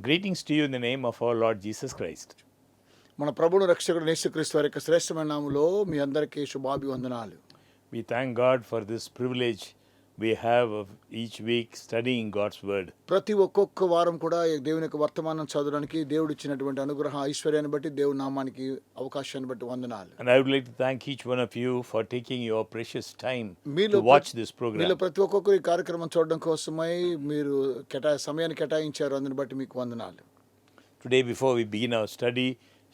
Greetings to you in the name of our Lord Jesus Christ. మన ప్రభువును రక్షకుడు యేసుక్రీస్తు వారి యొక్క శ్రేష్టమైన నామములో మీ అందరికీ శుభాభివందనాలు. We thank God for this privilege we have of each week studying God's word. ప్రతి ఒక్కొక్క వారం కూడా దేవుని యొక్క వర్తమానం చదవడానికి దేవుడు ఇచ్చినటువంటి అనుగ్రహ ఐశ్వర్యాన్ని బట్టి దేవుని నామానికి అవకాశాన్ని బట్టి వందనాలు. And I would like to thank each one of you for taking your precious time మీలో to watch this program. మీలో ప్రతి ఒక్కొక్కరు ఈ కార్యక్రమం చూడడం కోసమై మీరు సమయాన్ని కేటాయించారు, అందుని బట్టి మీకు వందనాలు. Today, before we begin our study,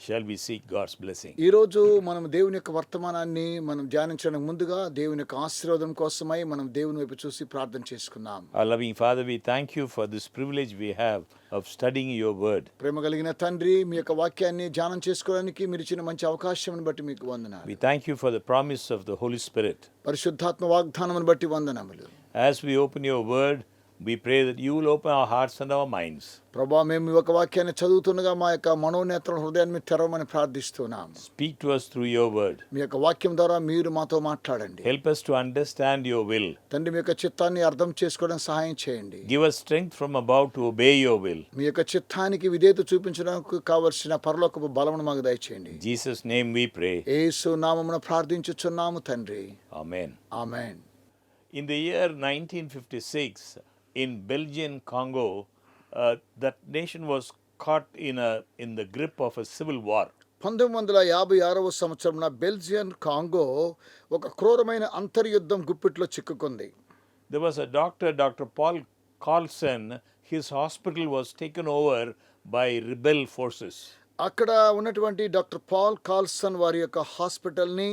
shall we seek God's blessing? ఈ రోజు మనం దేవుని యొక్క వర్తమానాన్ని మనం ధ్యానించడానికి ముందుగా దేవుని యొక్క ఆశీర్వాదం కోసమై మనం దేవుని వైపు చూసి ప్రార్థన చేసుకుందాం. Our loving Father, we thank you for this privilege we have of studying your word. ప్రేమ కలిగిన తండ్రి, మీ యొక్క వాక్యాన్ని ధ్యానం చేసుకోవడానికి మీరు ఇచ్చిన మంచి అవకాశాన్ని బట్టి మీకు వందనాలు. We thank you for the promise of the Holy Spirit. పరిశుద్ధాత్మ వాగ్దానమును బట్టి వందనములు. As we open your word, we pray that you will open our hearts and our minds. ప్రభా, మేము ఈ యొక్క వాక్యాన్ని చదువుతుండగా మా యొక్క మనోనేత్ర హృదయాన్ని తెరవమని ప్రార్థిస్తున్నాం. Speak to us through your word. మీ యొక్క వాక్యం ద్వారా మీరు మాతో మాట్లాడండి. Help us to understand your will. తండ్రి, మీ యొక్క చిత్తాన్ని అర్థం చేసుకోవడానికి సహాయం చేయండి. Give us strength from above to obey your will. మీ యొక్క చిత్తానికి విధేయత చూపించడానికి కావలసిన పరలోకపు బలమును మాకు దయచేయండి. In Jesus' name we pray. యేసు నామమున ప్రార్థించుచున్నాము తండ్రి. Amen. Amen. In the year 1956, in Belgian Congo, that nation was caught in the grip of a civil war. 1956వ సంవత్సరంలో బెల్జియన్ కాంగో ఒక క్రూరమైన అంతర్యుద్ధం గుప్పిట్లో చిక్కుకుంది. There was a doctor, Dr. Paul Carlson. His hospital was taken over by rebel forces. అక్కడ ఉన్నటువంటి doctor Paul Carlsen వారి యొక్క హాస్పిటల్ని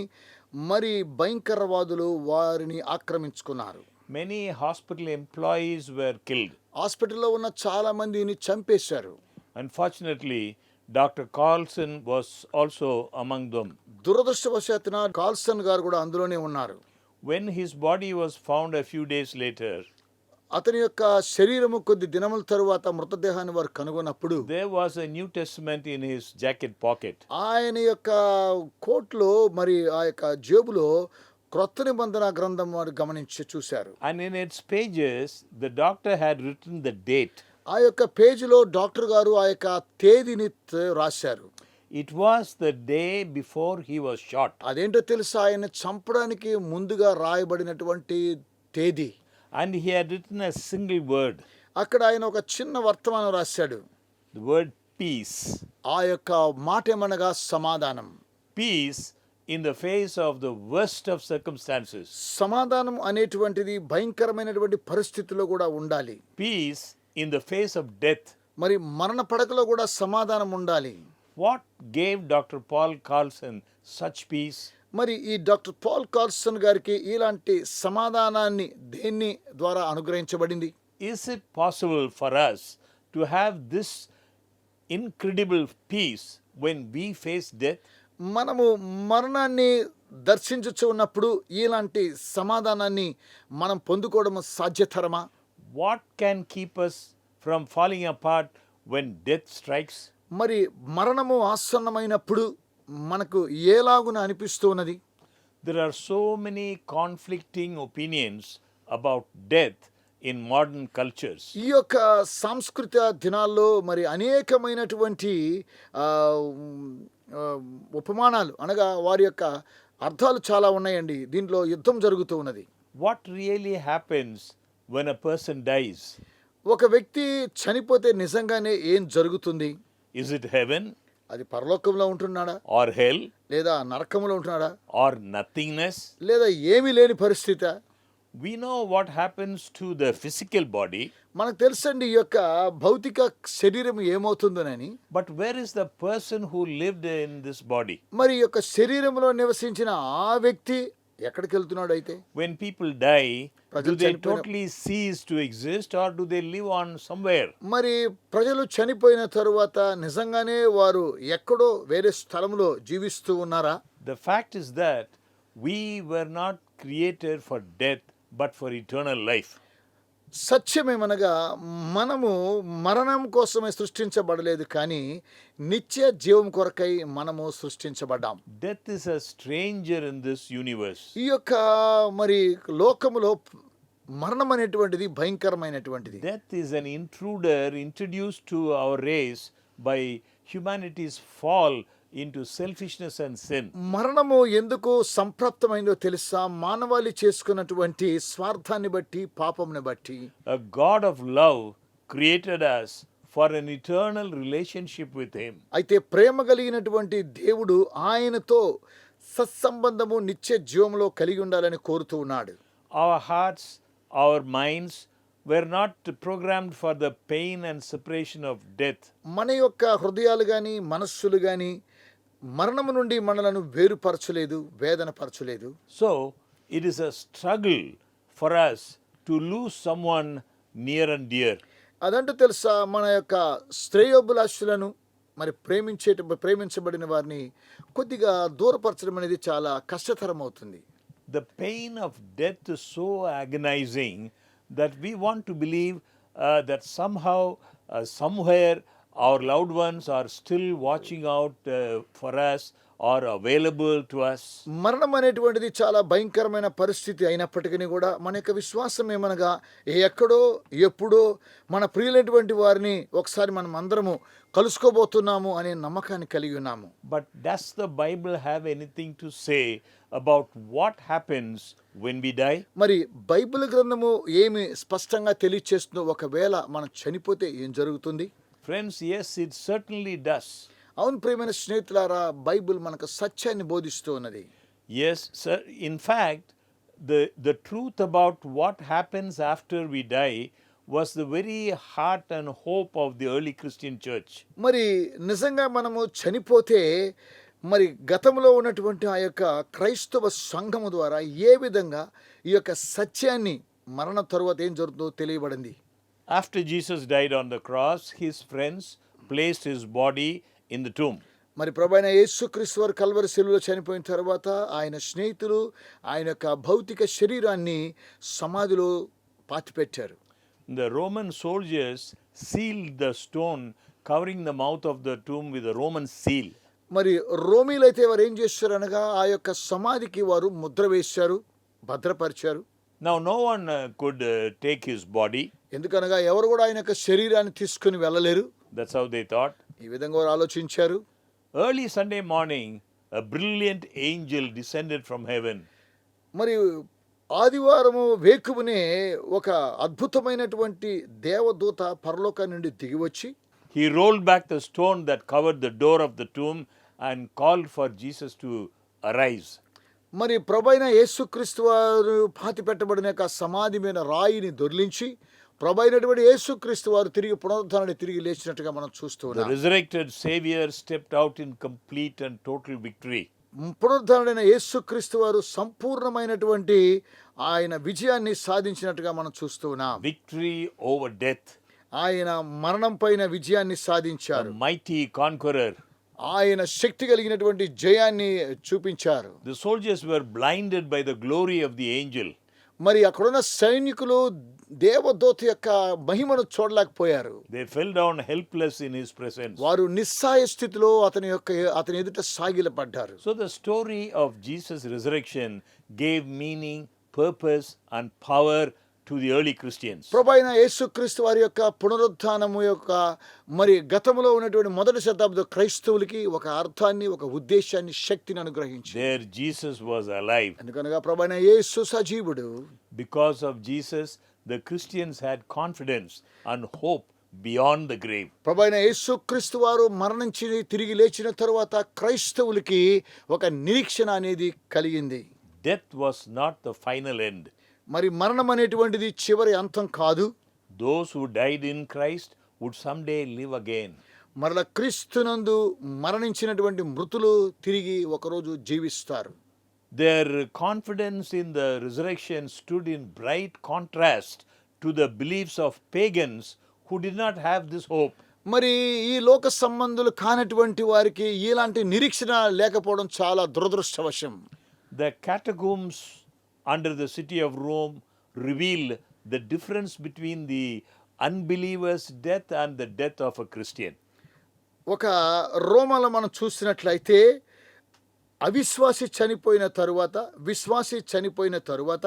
మరి భయంకరవాదులు వారిని ఆక్రమించుకున్నారు. Many hospital employees were killed. హాస్పిటల్లో ఉన్న చాలా మందిని చంపేశారు. Unfortunately, Dr. Carlson was also among them. దురదృష్టవశాత్తున కార్ల్సన్ గారు కూడా అందులోనే ఉన్నారు. When his body was found a few days later, అతని యొక్క శరీరము కొద్ది దినముల తరువాత మృతదేహాన్ని వారు కనుగొన్నప్పుడు there was a New Testament in his jacket pocket. ఆయన యొక్క కోట్లో మరి ఆ యొక్క జేబులో క్రొత్త నిబంధన గ్రంథం వారు గమనించి చూశారు. And in its pages, the doctor had written the date. ఆ యొక్క పేజీలో డాక్టర్ గారు ఆ యొక్క తేదీని రాశారు. It was the day before he was shot. అదేంటో తెలుసా? ఆయన చంపడానికి ముందుగా రాయబడినటువంటి తేదీ. And he had written a single word. అక్కడ ఆయన ఒక చిన్న వర్తమానం రాశాడు. The word peace. ఆ యొక్క మాట ఏమనగా సమాధానం. Peace in the face of the worst of circumstances. సమాధానం అనేటువంటిది భయంకరమైనటువంటి పరిస్థితుల్లో కూడా ఉండాలి. Peace in the face of death. మరి మరణ పడకలో కూడా సమాధానం ఉండాలి. What gave Dr. Paul Carlson such peace? మరి ఈ డాక్టర్ పాల్ కార్ల్సన్ గారికి ఇలాంటి సమాధానాన్ని దేన్ని ద్వారా అనుగ్రహించబడింది? Is it possible for us to have this incredible peace when we face death? మనము మరణాన్ని దర్శించుచు ఉన్నప్పుడు ఇలాంటి సమాధానాన్ని మనం పొందుకోవడం సాధ్యతరమా? What can keep us from falling apart when death strikes? మరి మరణము ఆసన్నమైనప్పుడు మనకు ఎలాగున అనిపిస్తూ ఉన్నది? There are so many conflicting opinions about death in modern cultures. ఈ యొక్క సాంస్కృతిక దినాల్లో మరి అనేకమైనటువంటి ఉపమానాలు అనగా వారి యొక్క అర్థాలు చాలా ఉన్నాయండి. దీంట్లో యుద్ధం జరుగుతూ ఉన్నది. What really happens when a person dies? ఒక వ్యక్తి చనిపోతే నిజంగానే ఏం జరుగుతుంది? Is it heaven అది పరలోకంలో ఉంటున్నాడా, or hell లేదా నరకంలో ఉంటున్నాడా, or nothingness? లేదా ఏమీ లేని పరిస్థితి? We know what happens to the physical body, మనకు తెలుసండి ఈ యొక్క భౌతిక శరీరం ఏమవుతుందోనని. but where is the person who lived in this body? మరి ఈ యొక్క శరీరంలో నివసించిన ఆ వ్యక్తి ఎక్కడికి వెళ్తున్నాడు? అయితే When people die, do ప్రజలు they చనిపోయిన- totally cease to exist or do they live on somewhere? మరి ప్రజలు చనిపోయిన తరువాత నిజంగానే వారు ఎక్కడో వేరే స్థలంలో జీవిస్తూ ఉన్నారా? The fact is that we were not created for death but for eternal life. సత్యమేమనగా మనము మరణం కోసమే సృష్టించబడలేదు, కానీ నిత్య జీవం కొరకై మనము సృష్టించబడ్డాం. Death is a stranger in this universe. ఈ యొక్క మరి లోకములో మరణం అనేటువంటిది భయంకరమైనటువంటిది. Death is an intruder introduced to our race by humanity's fall into selfishness and sin. మరణము ఎందుకు సంప్రాప్తమైందో తెలుసా? మానవాళి చేసుకున్నటువంటి స్వార్థాన్ని బట్టి, పాపంని బట్టి. A God of love created us for an eternal relationship with Him. అయితే ప్రేమ కలిగినటువంటి దేవుడు ఆయనతో సత్సంబంధము నిత్య జీవంలో కలిగి ఉండాలని కోరుతూ ఉన్నాడు. Our hearts, our minds were not programmed for the pain and separation of death. మన యొక్క హృదయాలు కానీ, మనస్సులు కానీ మరణము నుండి మనలను వేరుపరచలేదు, వేదనపరచలేదు. So, it is a struggle for us to lose someone near and dear. అదంటూ తెలుసా, మన యొక్క శ్రేయోభిలాషులను మరి ప్రేమించబడిన వారిని కొద్దిగా దూరపరచడం అనేది చాలా కష్టతరం అవుతుంది. The pain of death is so agonizing that we want to believe that somehow, somewhere, our loved ones are still watching out for us or available to us. మరణం అనేటువంటిది చాలా భయంకరమైన పరిస్థితి అయినప్పటికీ కూడా మన యొక్క విశ్వాసం ఏమనగా ఎక్కడో ఎప్పుడో మన ప్రియులైనటువంటి వారిని ఒకసారి మనం అందరము కలుసుకోబోతున్నాము అనే నమ్మకాన్ని కలిగి ఉన్నాము. But does the Bible have anything to say about what happens when we die? మరి బైబిల్ గ్రంథము ఏమి స్పష్టంగా తెలియచేస్తుందో, ఒకవేళ మనం చనిపోతే ఏం జరుగుతుంది? Friends, yes, it certainly does. అవును ప్రియమైన స్నేహితులారా, బైబిల్ మనకు సత్యాన్ని బోధిస్తూ ఉన్నది. Yes, sir. In fact, the truth about what happens after we die was the very heart and hope of the early Christian church. మరి నిజంగా మనము చనిపోతే మరి గతంలో ఉన్నటువంటి ఆ యొక్క క్రైస్తవ సంఘము ద్వారా ఏ విధంగా ఈ యొక్క సత్యాన్ని మరణ తరువాత ఏం జరుగుతుందో తెలియబడింది. After Jesus died on the cross, his friends placed his body in the tomb. మరి ప్రభువైన యేసుక్రీస్తు వారు కల్వరి శిలువలో చనిపోయిన తర్వాత ఆయన స్నేహితులు ఆయన యొక్క భౌతిక శరీరాన్ని సమాధిలో పాతిపెట్టారు. The Roman soldiers sealed the stone covering the mouth of the tomb with a Roman seal. మరి రోమీలైతే వారు ఏం చేశారు అనగా ఆ యొక్క సమాధికి వారు ముద్ర వేశారు, భద్రపరిచారు. Now no one could take his body. ఎందుకనగా ఎవరు కూడా ఆయన యొక్క శరీరాన్ని తీసుకుని వెళ్ళలేరు. That's how they thought. ఈ విధంగా వారు ఆలోచించారు. Early Sunday morning, a brilliant angel descended from heaven. మరి ఆదివారము వేకువనే ఒక అద్భుతమైనటువంటి దేవదూత పరలోకం నుండి దిగి వచ్చి He rolled back the stone that covered the door of the tomb and called for Jesus to arise. మరి ప్రభువైన యేసుక్రీస్తు వారు పాతి పెట్టబడిన యొక్క సమాధి మీద రాయిని దొర్లించి ప్రభువైనటువంటి యేసుక్రీస్తు వారు తిరిగి లేచినట్టుగా మనం చూస్తూ The ఉన్నాం. resurrected Savior stepped out in complete and total victory. పునరుద్ధరణైన యేసుక్రీస్తు వారు సంపూర్ణమైనటువంటి ఆయన విజయాన్ని సాధించినట్టుగా మనం చూస్తూ ఉన్నాం. Victory over death. ఆయన మరణం పైన విజయాన్ని సాధించారు. A mighty conqueror. ఆయన శక్తి కలిగినటువంటి జయాన్ని చూపించారు. The soldiers were blinded by the glory of the angel. మరి అక్కడున్న సైనికులు దేవదూత యొక్క మహిమను చూడలేకపోయారు. They fell down helpless in his presence. వారు నిస్సహాయ స్థితిలో అతని ఎదుట సాగిలపడ్డారు. So the story of Jesus' resurrection gave meaning, purpose and power to the early Christians. ప్రభువైన యేసుక్రీస్తు వారి యొక్క పునరుత్థానము యొక్క మరి గతంలో ఉన్నటువంటి మొదటి శతాబ్ద క్రైస్తవులకి ఒక అర్థాన్ని, ఒక ఉద్దేశాన్ని, శక్తిని అనుగ్రహించింది. There Jesus was alive. ఎందుకనగా ప్రభువైన యేసు సజీవుడు. Because of Jesus, the Christians had confidence and hope beyond the grave. ప్రభువైన యేసుక్రీస్తు వారు మరణించి తిరిగి లేచిన తరువాత క్రైస్తవులకి ఒక నిరీక్షణ అనేది కలిగింది. Death was not the final end. మరి మరణం అనేటువంటిది చివరి అంతం కాదు. Those who died in Christ would someday live again. మరల క్రీస్తునందు మరణించినటువంటి మృతులు తిరిగి ఒకరోజు జీవిస్తారు. Their confidence in the resurrection stood in bright contrast to the beliefs of pagans who did not have this hope. మరి ఈ లోక సంబంధులు కానటువంటి వారికి ఇలాంటి నిరీక్షణ లేకపోవడం చాలా దురదృష్టవశం. The catacombs under the city of Rome reveal the difference between the unbeliever's death and the death of a Christian. ఒక రోమాలో మనం చూసినట్లయితే అవిశ్వాసి చనిపోయిన తరువాత, విశ్వాసి చనిపోయిన తరువాత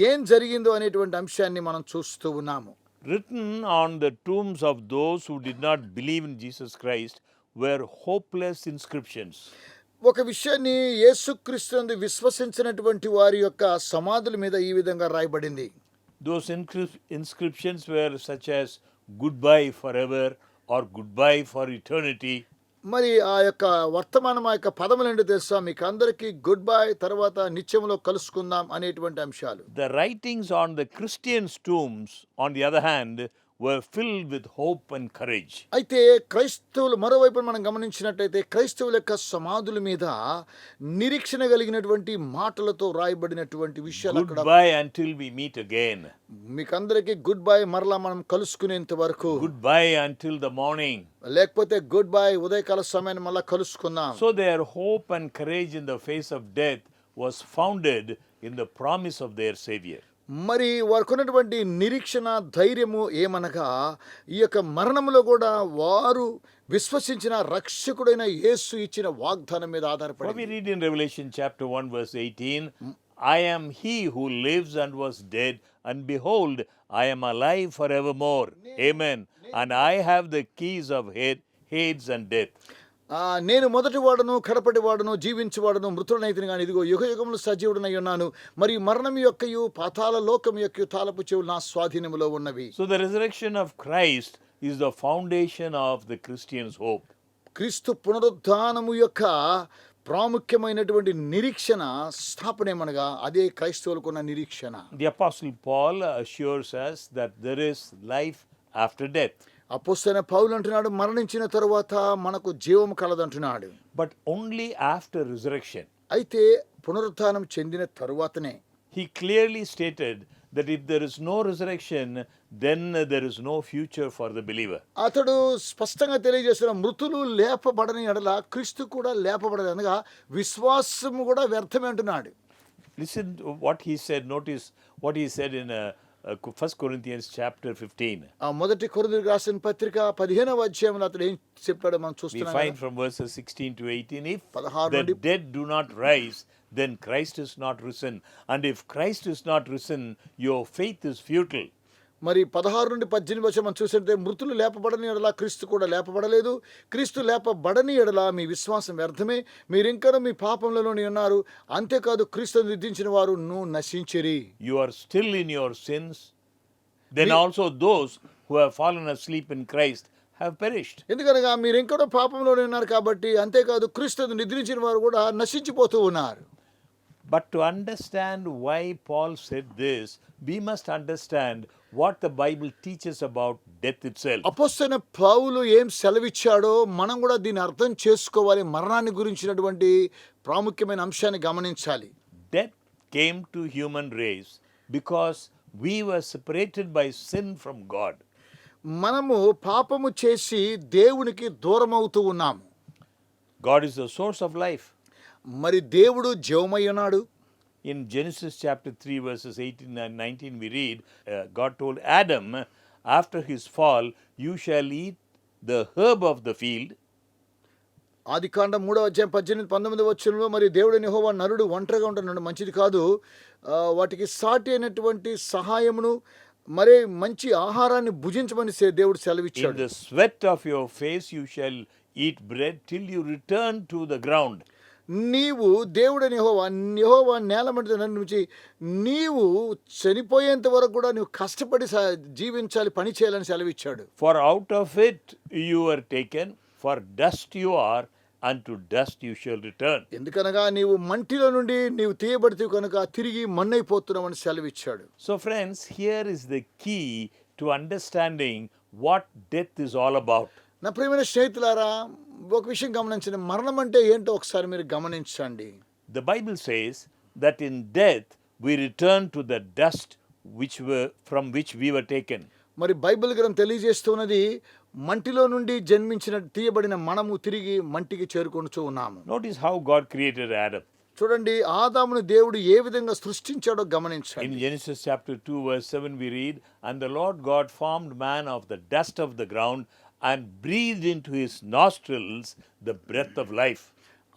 ఏం జరిగిందో అనేటువంటి అంశాన్ని మనం చూస్తూ ఉన్నాము. Written on the tombs of those who did not believe in Jesus Christ were hopeless inscriptions. ఒక విషయాన్ని యేసుక్రీస్తునందు విశ్వసించినటువంటి వారి యొక్క సమాధుల మీద ఈ విధంగా రాయబడింది. Those inscriptions were such as goodbye forever or goodbye for eternity. మరి ఆ యొక్క వర్తమానం ఆ యొక్క పదములు ఏంటో తెలుసా మీకు అందరికీ? గుడ్ బై, తర్వాత నిత్యంలో కలుసుకుందాం అనేటువంటి అంశాలు. The writings on the Christians' tombs, on the other hand, were filled with hope and courage. అయితే క్రైస్తవులు మరోవైపు మనం గమనించినట్టయితే క్రైస్తవుల యొక్క సమాధుల మీద నిరీక్షణ కలిగినటువంటి మాటలతో రాయబడినటువంటి విషయాలు అక్కడ. Goodbye until we meet again. మీకందరికీ గుడ్ బై, మరలా మనం కలుసుకునేంత వరకు. Goodbye until the morning. లేకపోతే గుడ్ బై, ఉదయకాల సమయాన్ని మళ్ళా కలుసుకుందాం. So their hope and courage in the face of death was founded in the promise of their Savior. మరి వారికి ఉన్నటువంటి నిరీక్షణ, ధైర్యము ఏమనగా ఈ యొక్క మరణంలో కూడా వారు విశ్వసించిన రక్షకుడైన యేసు ఇచ్చిన వాగ్దానం మీద What we ఆధారపడి. read in Revelation chapter 1 verse 18, I am he who lives and was dead, and behold, I am alive forevermore. Amen. And I have the keys of Hades and death. నేను మొదటి వాడను, కడపటి వాడను, జీవించువాడను, మృతుడనైతిని కానీ ఇదిగో యుగ యుగములు సజీవుడనై ఉన్నాను. మరియు మరణం యొక్కయు పాతాళ లోకం యొక్క తాళపు చెవులు నా స్వాధీనములో ఉన్నవి. So the resurrection of Christ is the foundation of the Christian's hope. క్రీస్తు పునరుద్ధానము యొక్క ప్రాముఖ్యమైనటువంటి నిరీక్షణ స్థాపనేమనగా అదే క్రైస్తవులకున్న నిరీక్షణ. The Apostle Paul assures us that there is life after death. అపోస్తలైన పౌలు అంటున్నాడు, మరణించిన తరువాత మనకు జీవం కలదంటున్నాడు. But only after resurrection. అయితే పునరుత్థానం చెందిన తరువాతనే. He clearly stated that if there is no resurrection, then there is no future for the believer. అతడు స్పష్టంగా తెలియజేస్తున్న మృతులు లేపబడని ఎడల క్రీస్తు కూడా లేపబడదు అనగా విశ్వాసము కూడా వ్యర్థమే అంటున్నాడు. Listen to what he said. Notice what he said in 1 Corinthians chapter 15. ఆ మొదటి కొరింథీయులకు రాసిన పత్రిక 15వ అధ్యాయంలో అతడు ఏం చెప్పాడో మనం We చూస్తున్నాం find కదా. from verses 16 to 18, if 16 the నుండి dead do not rise, then Christ is not risen. And if Christ is not risen, your faith is futile. మరి 16 నుండి 18 వచ్చి మనం చూస్తుంటే మృతులు లేపబడని ఎడల క్రీస్తు కూడా లేపబడలేదు. క్రీస్తు లేపబడని ఎడల మీ విశ్వాసం వ్యర్థమే, మీరు ఇంకా మీ పాపంలోనే ఉన్నారు. అంతేకాదు క్రీస్తును నిర్దించిన వారు నశించిరి. You are still in your sins. Then also those who have fallen asleep in Christ have perished. ఎందుకనగా మీరు ఇంకా పాపంలోనే ఉన్నారు కాబట్టి, అంతేకాదు క్రీస్తును నిద్రించిన వారు కూడా నశించిపోతూ ఉన్నారు. But to understand why Paul said this, we must understand what the Bible teaches about death itself. అపోస్తలైన పౌలు ఏం సెలవిచ్చాడో మనం కూడా దీన్ని అర్థం చేసుకోవాలి. మరణాన్ని గురించినటువంటి ప్రాముఖ్యమైన అంశాన్ని గమనించాలి. Death came to human race because we were separated by sin from God. మనము పాపము చేసి దేవునికి దూరం అవుతూ ఉన్నాము. God is the source of life. మరి దేవుడు జీవమై ఉన్నాడు. In Genesis chapter 3 verses 18 and 19 we read, God told Adam, after his fall, you shall eat the herb of the field. ఆదికాండం 3వ అధ్యాయం 18, 19 వచనంలో మరి దేవుడైన యెహోవా నరుడు ఒంటరిగా ఉంటున్నాడు, మంచిది కాదు, వాటికి సాటి అయినటువంటి సహాయమును మరి మంచి ఆహారాన్ని భుజించమని దేవుడు In సెలవిచ్చాడు. the sweat of your face you shall eat bread till you return to the ground. నీవు దేవుడని యెహోవా నేల మీద నుంచి నీవు చనిపోయేంత వరకు కూడా నువ్వు కష్టపడి జీవించాలి, పని చేయాలని సెలవిచ్చాడు. For out of it you were taken, for dust you are, and to dust you shall return. ఎందుకనగా నీవు మంటిలో నుండి నీవు తీయబడితే కనుక తిరిగి మన్నైపోతున్నావని సెలవిచ్చాడు. So friends, here is the key to understanding what death is all about. నా ప్రియమైన స్నేహితులారా, ఒక విషయం గమనించండి. మరణం అంటే ఏంటో ఒకసారి మీరు గమనించండి. The Bible says that in death we return to the dust from which we were taken. మరి బైబిల్ గ్రంథం తెలియజేస్తున్నది మంటిలో నుండి జన్మించిన తీయబడిన మనము తిరిగి మంటికి చేరుకొనుచూ ఉన్నాము. Notice how God created Adam. చూడండి, ఆదామును దేవుడు ఏ విధంగా సృష్టించాడో గమనించండి. In Genesis chapter 2 verse 7 we read, and the Lord God formed man of the dust of the ground and breathed into his nostrils the breath of life.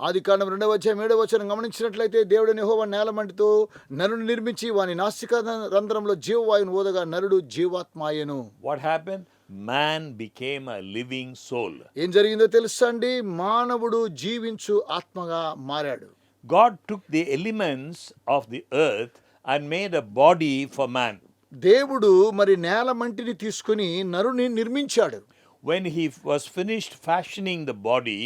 ఆదికాండం 2వ అధ్యాయం 7వ వచనం గమనించినట్లయితే దేవుడైన యెహోవా నేలమంటితో నరుని నిర్మించి వాని నాసికా రంధ్రంలో జీవవాయువును ఊదగా నరుడు జీవాత్మాయెను. What happened? Man became a living soul. ఏం జరిగిందో తెలుసా అండి? మానవుడు జీవించు ఆత్మగా మారాడు. God took the elements of the earth and made a body for man. దేవుడు మరి నేలమంటిని తీసుకుని నరుని నిర్మించాడు. When he was finished fashioning the body,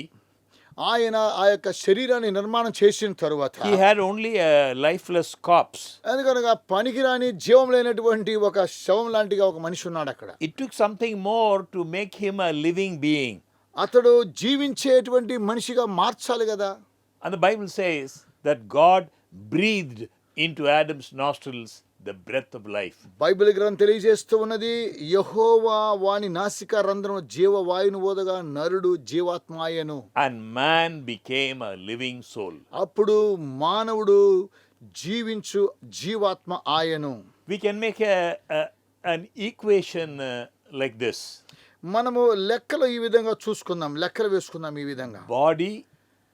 ఆయన ఆ యొక్క శరీరాన్ని నిర్మాణం చేసిన తరువాత he had only a lifeless corpse. ఎందుకనగా పనికిరాని జీవం లేనటువంటి ఒక శవం లాంటిగా ఒక మనిషి ఉన్నాడు అక్కడ. It took something more to make him a living being. అతడు జీవించేటువంటి మనిషిగా మార్చాలి కదా. And the Bible says that God breathed into Adam's nostrils the breath of life. Bible గ్రంథం తెలియజేస్తూ ఉన్నది, యెహోవా వాని నాసికా రంధ్రం జీవవాయువును ఊదగా నరుడు జీవాత్మాయెను. And man became a living soul. అప్పుడు మానవుడు జీవించు జీవాత్మ ఆయను. We can make an equation like this. మనము లెక్కలు ఈ విధంగా చూసుకుందాం, లెక్కలు వేసుకుందాం ఈ విధంగా. Body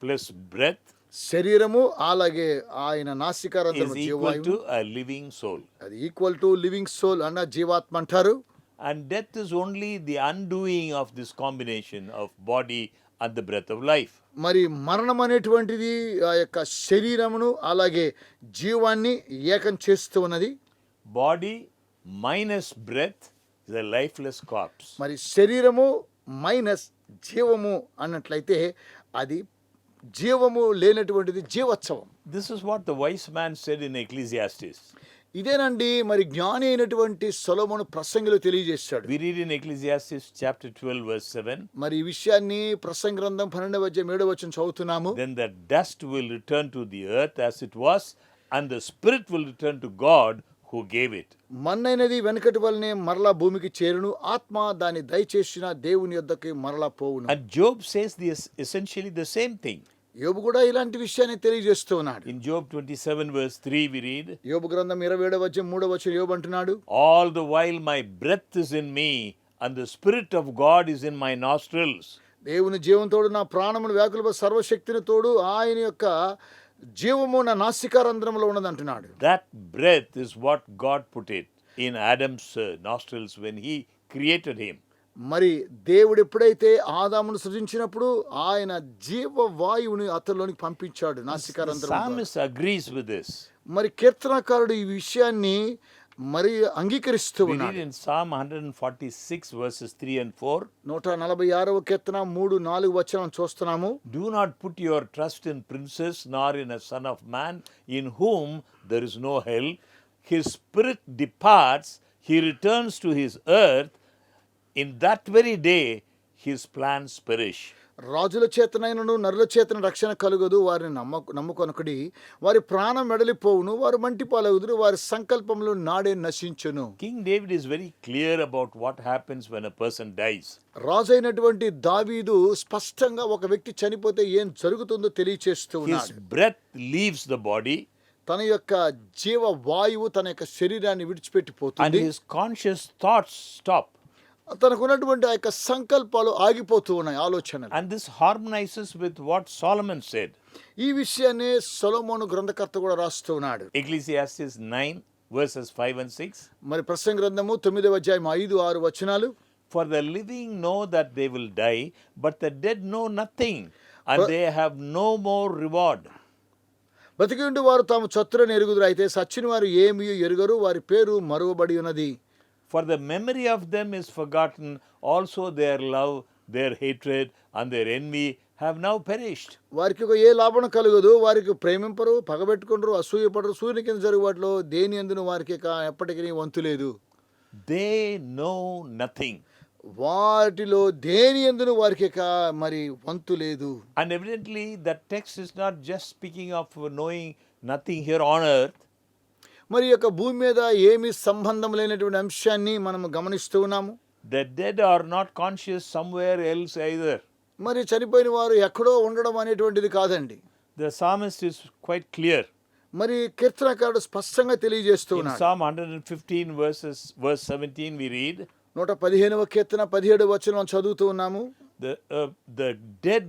plus breath శరీరము అలాగే ఆయన నాసికా రంధ్రం is equal జీవవాయువు, to a living soul. అది ఈక్వల్ టు లివింగ్ సోల్ అన్న జీవాత్మ అంటారు. And death is only the undoing of this combination of body and the breath of life. మరి మరణం అనేటువంటిది ఆ యొక్క శరీరమును అలాగే జీవాన్ని ఏకం చేస్తూ ఉన్నది. Body minus breath is a lifeless corpse. మరి శరీరము మైనస్ జీవము అన్నట్లయితే అది జీవము లేనటువంటిది జీవోత్సవం. This is what the wise man said in Ecclesiastes. ఇదేనండి మరి జ్ఞాని అయినటువంటి సొలొమోను ప్రసంగిలో తెలియజేశాడు. We read in Ecclesiastes chapter 12 verse 7. మరి ఈ విషయాన్ని ప్రసంగ గ్రంథం 12వ అధ్యాయం 7వ వచనం చదువుతున్నాము. Then the dust will return to the earth as it was, and the spirit will return to God who gave it. మన్నైనది వెనకటి వలనే మరలా భూమికి చేరును, ఆత్మ దాన్ని దయచేసిన దేవుని యొద్దకి మరలా పోవును. And Job says this essentially the same thing. యోబు కూడా ఇలాంటి విషయాన్ని తెలియజేస్తూ ఉన్నాడు. In Job 27 verse 3 we read, యోబు గ్రంథం 27వ అధ్యాయం 3వ వచనం యోబు అంటున్నాడు, all the while my breath is in me and the spirit of God is in my nostrils. దేవుని జీవంతోడు నా ప్రాణమును వ్యాకులప సర్వశక్తిని తోడు ఆయన యొక్క జీవము నా నాసికా రంధ్రంలో ఉన్నది అంటున్నాడు. That breath is what God put it in Adam's nostrils when he created him. మరి దేవుడు ఎప్పుడైతే ఆదామును సృజించినప్పుడు ఆయన జీవవాయువుని అతనిలోనికి పంపించాడు నాసికా The రంధ్రం ద్వారా. psalmist agrees with this. మరి కీర్తనకారుడు ఈ విషయాన్ని మరి అంగీకరిస్తూ We read ఉన్నాడు. in Psalm 146 verses 3 and 4. 146వ కీర్తన 3-4 వచనం చూస్తున్నాము. Do not put your trust in princes, nor in a son of man, in whom there is no help. His spirit departs, he returns to his earth. In that very day, his plans perish. రాజుల చేతనైనను నరుల చేతన రక్షణ కలుగదు, వారిని నమ్ముకొనకుడి, వారి ప్రాణం వెడలిపోవును, వారు మంటి పాలగుదురు, వారి సంకల్పములు నాడే నశించును. King David is very clear about what happens when a person dies. రాజైనటువంటి దావీదు స్పష్టంగా ఒక వ్యక్తి చనిపోతే ఏం జరుగుతుందో తెలియచేస్తూ His ఉన్నాడు. breath leaves the body తన యొక్క జీవ వాయువు తన యొక్క శరీరాన్ని and విడిచిపెట్టిపోతుంది. his conscious thoughts stop. తనకున్నటువంటి ఆ యొక్క సంకల్పాలు ఆగిపోతూ ఉన్నాయి, ఆలోచనలు. And this harmonizes with what Solomon said. ఈ విషయాన్ని సొలొమోను గ్రంథకర్త కూడా రాస్తూ ఉన్నాడు. Ecclesiastes 9 verses 5 and 6. మరి ప్రసంగ గ్రంథము 9వ అధ్యాయం 5-6 వచనాలు. For the living know that they will die, but the dead know nothing, and they have no more reward. బ్రతికి ఉండి వారు తాము చతురని ఎరుగుదురు, అయితే సచ్చిన వారు ఏమీ ఎరుగరు, వారి పేరు మరువబడి ఉన్నది. For the memory of them is forgotten, also their love, their hatred, and their envy have now perished. వారికి ఒక ఏ లాభం కలుగదు, వారికి ప్రేమింపరు, పగబెట్టుకుంటారు, అసూయపడరు, సూర్యుని కింద జరుగు వాటిలో దేని అందును వారికి ఎప్పటికీ వంతు లేదు. They know nothing. వాటిలో దేని అందును వారికి మరి వంతు లేదు. And evidently that text is not just speaking of knowing nothing here on earth. మరి యొక్క భూమి మీద ఏమి సంబంధం లేనటువంటి అంశాన్ని మనం గమనిస్తూ ఉన్నాము. The dead are not conscious somewhere else either. మరి చనిపోయిన వారు ఎక్కడో ఉండడం అనేటువంటిది కాదండి. The psalmist is quite clear. మరి కీర్తనకారుడు స్పష్టంగా తెలియజేస్తూ In ఉన్నాడు. Psalm 115 verse 17 we read, 115వ కీర్తన 17వ వచనం చదువుతూ ఉన్నాము. the dead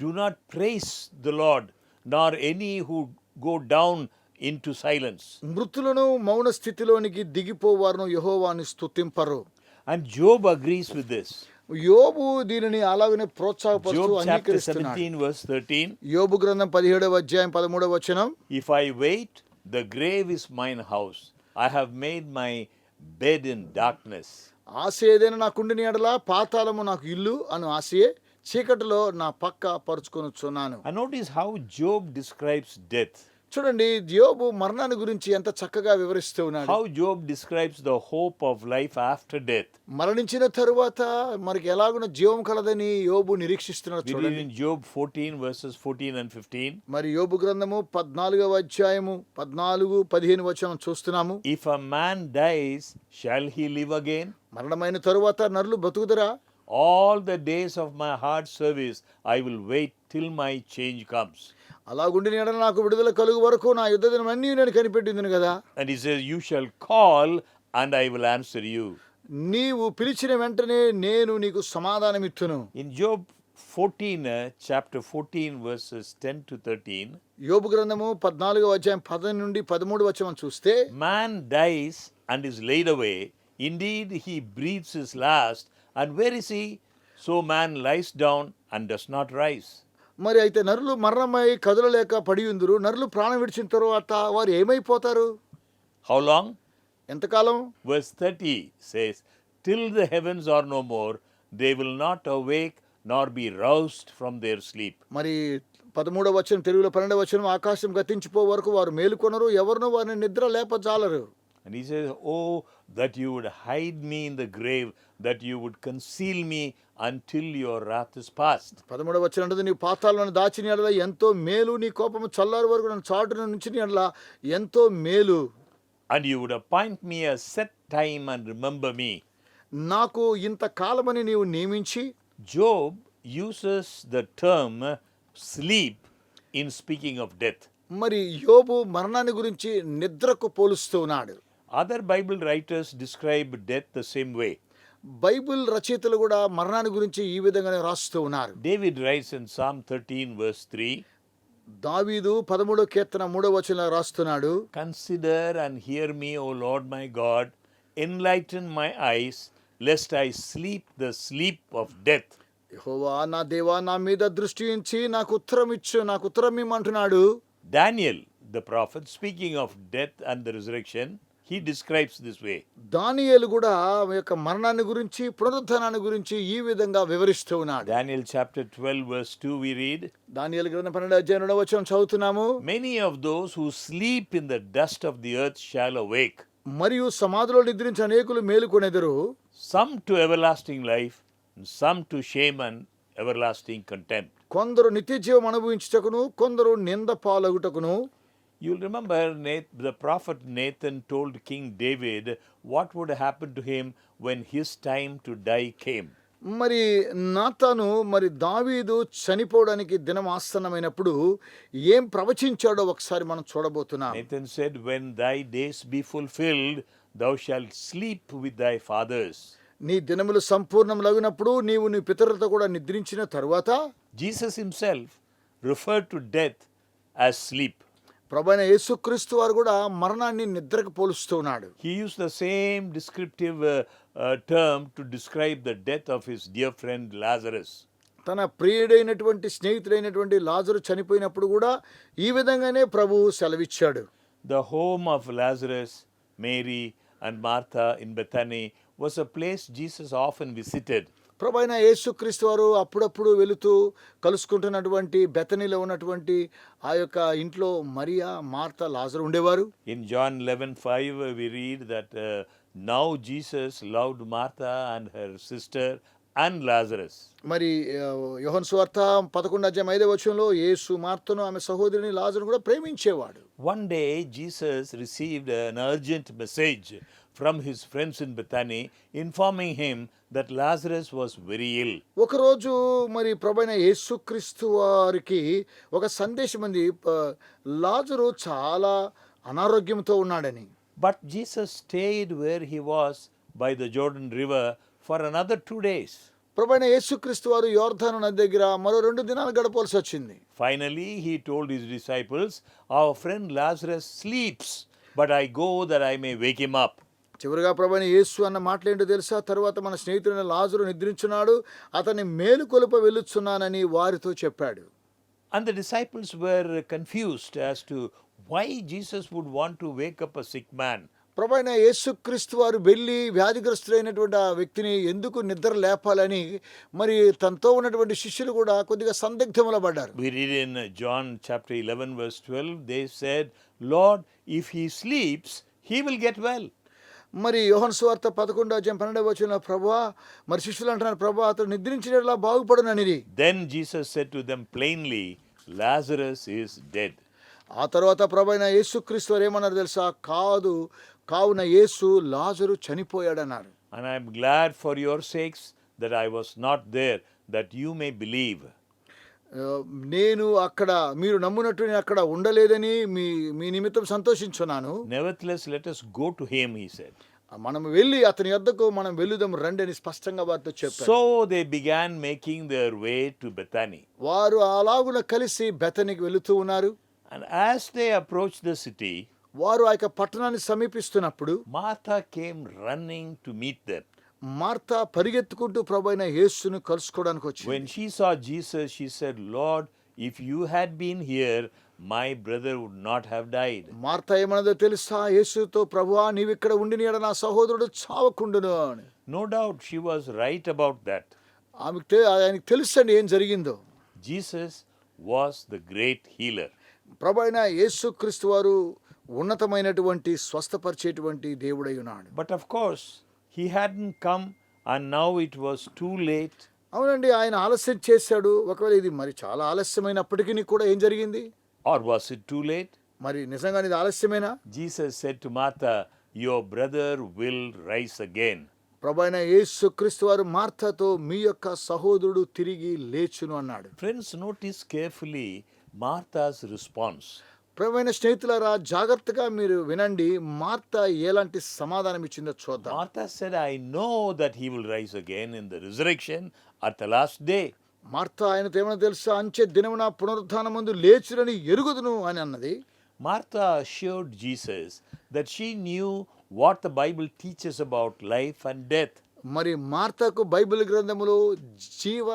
do not praise the Lord, nor any who go down into silence. మృతులను మౌన స్థితిలోనికి దిగిపోవారును యెహోవాను స్తుతింపరు. And Job agrees with this. యోబు దీనిని అలాగనే ప్రోత్సాహపరుస్తూ Job chapter అంగీకరిస్తున్నాడు. 17 verse 13. యోబు గ్రంథం 17వ అధ్యాయం 13వ వచనం, If I wait, the grave is mine house. I have made my bed in darkness. ఆశ ఏదైనా నాకుండిన ఎడల పాతాళము నాకు ఇల్లు అను ఆశయే చీకటిలో నా పక్క పరుచుకొనుచున్నాను. And notice how Job describes death. చూడండి యోబు మరణాన్ని గురించి ఎంత చక్కగా వివరిస్తూ ఉన్నాడు. How Job describes the hope of life after death. మరణించిన తరువాత మనకి ఎలాగున జీవం కలదని యోబు నిరీక్షిస్తున్నాడు. We read చూడండి in Job 14 verses 14 and 15. మరి యోబు గ్రంథము 14వ అధ్యాయము 14-15 వచనం చూస్తున్నాము. If a man dies, shall he live again? మరణమైన తరువాత నరులు బతుకుదరా? All the days of my hard service I will wait till my change comes. అలాగుండిన ఎడల నాకు విడుదల కలుగు వరకు నా యుద్ధ దినమన్నీ నేను కనిపెట్టింది కదా. And he says, you shall call and I will answer you. నీవు పిలిచిన వెంటనే నేను నీకు సమాధానమిత్తును. In Job 14, chapter 14 verses 10 to 13, యోబు గ్రంథము 14వ అధ్యాయం 10 నుండి 13 వచనం చూస్తే, man dies and is laid away. Indeed, he breathes his last. And where is he? So man lies down and does not rise. మరి అయితే నరులు మరణమై కదలలేక పడి ఉందురు. నరులు ప్రాణం విడిచిన తరువాత వారు ఏమైపోతారు? How long? ఎంతకాలం? Verse 30 says, till the heavens are no more, they will not awake nor be roused from their sleep. మరి 13వ వచనం, తెలుగులో 12వ వచనం, ఆకాశం గతించిపో వరకు వారు మేలుకొనరు, ఎవరునూ వారిని నిద్ర లేపజాలరు. And he says, oh, that you would hide me in the grave, that you would conceal me until your wrath is past. 13వ వచనం అంటది, నీ పాతాళమును దాచిన ఎడల ఎంతో మేలు, నీ కోపము చల్లారు వరకు నన్ను చాటున నుంచిన ఎడల ఎంతో మేలు. And you would appoint me a set time and remember me. నాకు ఇంత కాలమని నీవు నియమించి. Job uses the term sleep in speaking of death. మరి యోబు మరణాన్ని గురించి నిద్రకు పోలుస్తూ ఉన్నాడు. Other Bible writers describe death the same way. Bible రచయితలు కూడా మరణాన్ని గురించి ఈ విధంగానే రాస్తూ ఉన్నారు. David writes in Psalm 13 verse 3, దావీదు 13వ కీర్తన 3వ వచనంలో రాస్తున్నాడు, consider and hear me, O Lord my God, enlighten my eyes, lest I sleep the sleep of death. యెహోవా నా దేవా నా మీద దృష్టి ఉంచి నాకు ఉత్తరం ఇచ్చు, నాకు ఉత్తరం ఇమ్మంటున్నాడు. Daniel, the prophet, speaking of death and the resurrection, he describes this way. దానియేలు కూడా యొక్క మరణాన్ని గురించి పునరుత్థానాన్ని గురించి ఈ విధంగా వివరిస్తూ ఉన్నాడు. Daniel chapter 12 verse 2 we read, దానియేలు గ్రంథం 12వ అధ్యాయం 2వ వచనం చదువుతున్నాము. many of those who sleep in the dust of the earth shall awake, మరియు సమాధిలో నిద్రించి అనేకులు మేలుకొనెదరు. some to everlasting life, and some to shame and everlasting contempt. కొందరు నిత్య జీవం అనుభవించుటకును, కొందరు నింద పాలగుటకును. You'll remember the prophet Nathan told King David what would happen to him when his time to die came. మరి నాతాను మరి దావీదు చనిపోవడానికి దినం ఆసన్నమైనప్పుడు ఏం ప్రవచించాడో ఒకసారి మనం చూడబోతున్నాం. Nathan said, when thy days be fulfilled, thou shalt sleep with thy fathers. నీ దినములు సంపూర్ణములగినప్పుడు నీవు నీ పితరులతో కూడా నిద్రించిన తరువాత. Jesus himself referred to death as sleep. ప్రభువైన యేసుక్రీస్తు వారు కూడా మరణాన్ని నిద్రకు పోలుస్తూ ఉన్నాడు. He used the same descriptive term to describe the death of his dear friend Lazarus. తన ప్రియుడైనటువంటి స్నేహితుడైనటువంటి లాజరు చనిపోయినప్పుడు కూడా ఈ విధంగానే ప్రభువు సెలవిచ్చాడు. The home of Lazarus, Mary and Martha in Bethany was a place Jesus often visited. ప్రభువైన యేసుక్రీస్తు వారు అప్పుడప్పుడు వెళుతూ కలుసుకుంటున్నటువంటి బెతనీలో ఉన్నటువంటి ఆ యొక్క ఇంట్లో మరియా, మార్తా, లాజరు ఉండేవారు. In John 11:5 we read that now Jesus loved Martha and her sister and Lazarus. మరి యోహను సువార్త 11వ అధ్యాయం 5వ వచనంలో యేసు మార్తను ఆమె సహోదరిని లాజరును కూడా ప్రేమించేవాడు. One day Jesus received an urgent message from his friends in Bethany informing him that Lazarus was very ill. ఒకరోజు మరి ప్రభువైన యేసుక్రీస్తు వారికి ఒక సందేశం ఉంది, లాజరు చాలా అనారోగ్యంతో ఉన్నాడని. But Jesus stayed where he was by the Jordan River for another 2 days. ప్రభువైన యేసుక్రీస్తు వారు యోర్దాను నది దగ్గర మరో 2 దినాలు గడపవలసి వచ్చింది. Finally, he told his disciples, "Our friend Lazarus sleeps, but I go that I may wake him up." చివరిగా ప్రభువైన యేసు అన్న మాటలేంటో తెలుసా? తరువాత మన స్నేహితుడైన లాజరు నిద్రించున్నాడు, అతన్ని మేలుకొలుప వెళ్ళుచున్నానని వారితో చెప్పాడు. And the disciples were confused as to why Jesus would want to wake up a sick man. ప్రభువైన యేసుక్రీస్తు వారు వెళ్ళి వ్యాధిగ్రస్తుడైనటువంటి ఆ వ్యక్తిని ఎందుకు నిద్ర లేపాలని మరి తనతో ఉన్నటువంటి శిష్యులు కూడా కొద్దిగా సందిగ్ధంలో పడ్డారు. We read in John chapter 11 verse 12, they said, "Lord, if he sleeps, he will get well." మరి యోహాను సువార్త 11:12 ప్రభువా, మరి శిష్యులు అంటున్నారు, ప్రభువా అతడు నిద్రించినట్లా బాగుపడుననిది. Then Jesus said to them plainly, "Lazarus is dead." ఆ తర్వాత ప్రభువైన యేసుక్రీస్తు వారు ఏమన్నారు తెలుసా? కావున యేసు లాజరు చనిపోయాడన్నారు. And I am glad for your sakes that I was not there, that you may believe. నేను అక్కడ మీరు నమ్మునట్టు నేను అక్కడ ఉండలేదని మీ నిమిత్తం సంతోషించున్నాను. Nevertheless, let us go to him, he said. మనం వెళ్ళి అతని యొద్దకు మనం వెళ్లుదాం రండి అని స్పష్టంగా వారితో చెప్పారు. So they began making their way to Bethany. వారు అలాగున కలిసి బెతనికి వెళుతూ ఉన్నారు. And as they approached the city, వారు ఆ యొక్క పట్టణాన్ని సమీపిస్తున్నప్పుడు Martha came running to meet them. Martha పరిగెత్తుకుంటూ ప్రభువైన యేసును కలుసుకోవడానికి వచ్చింది. When she saw Jesus, she said, "Lord, if you had been here, my brother would not have died." Martha ఏమన్నదో తెలుసా? యేసుతో, ప్రభువా నీవు ఇక్కడ ఉండిన యెడల నా సహోదరుడు చావకుండును అని. No doubt she was right about that. ఆయనకు తెలుసండి ఏం జరిగిందో. Jesus was the great healer. ప్రభువైన యేసుక్రీస్తు వారు ఉన్నతమైనటువంటి స్వస్థపరిచేటువంటి దేవుడై ఉన్నాడు. But of course, he hadn't come and now it was too late. అవునండి, ఆయన ఆలస్యం చేశాడు. ఒకవేళ ఇది మరి చాలా ఆలస్యమైనప్పటికీ కూడా ఏం జరిగింది? Or was it too late? మరి నిజంగా ఇది ఆలస్యమేనా? Jesus said to Martha, "Your brother will rise again." ప్రభువైన యేసుక్రీస్తు వారు మార్తాతో మీ యొక్క సహోదరుడు తిరిగి లేచును అన్నాడు. Friends, notice carefully Martha's response. ప్రభువైన స్నేహితులారా, జాగ్రత్తగా మీరు వినండి, మార్తా ఎలాంటి సమాధానం ఇచ్చిందో చూద్దాం. Martha said, "I know that he will rise again in the resurrection at the last day." Martha ఆయనతో ఏమన్నా తెలుసా? అంచె దినమున పునరుత్థానమందు లేచురని ఎరుగుదును అని అన్నది. Martha assured Jesus that she knew what the Bible teaches about life and death. మరి మార్తాకు Bible గ్రంథములో జీవ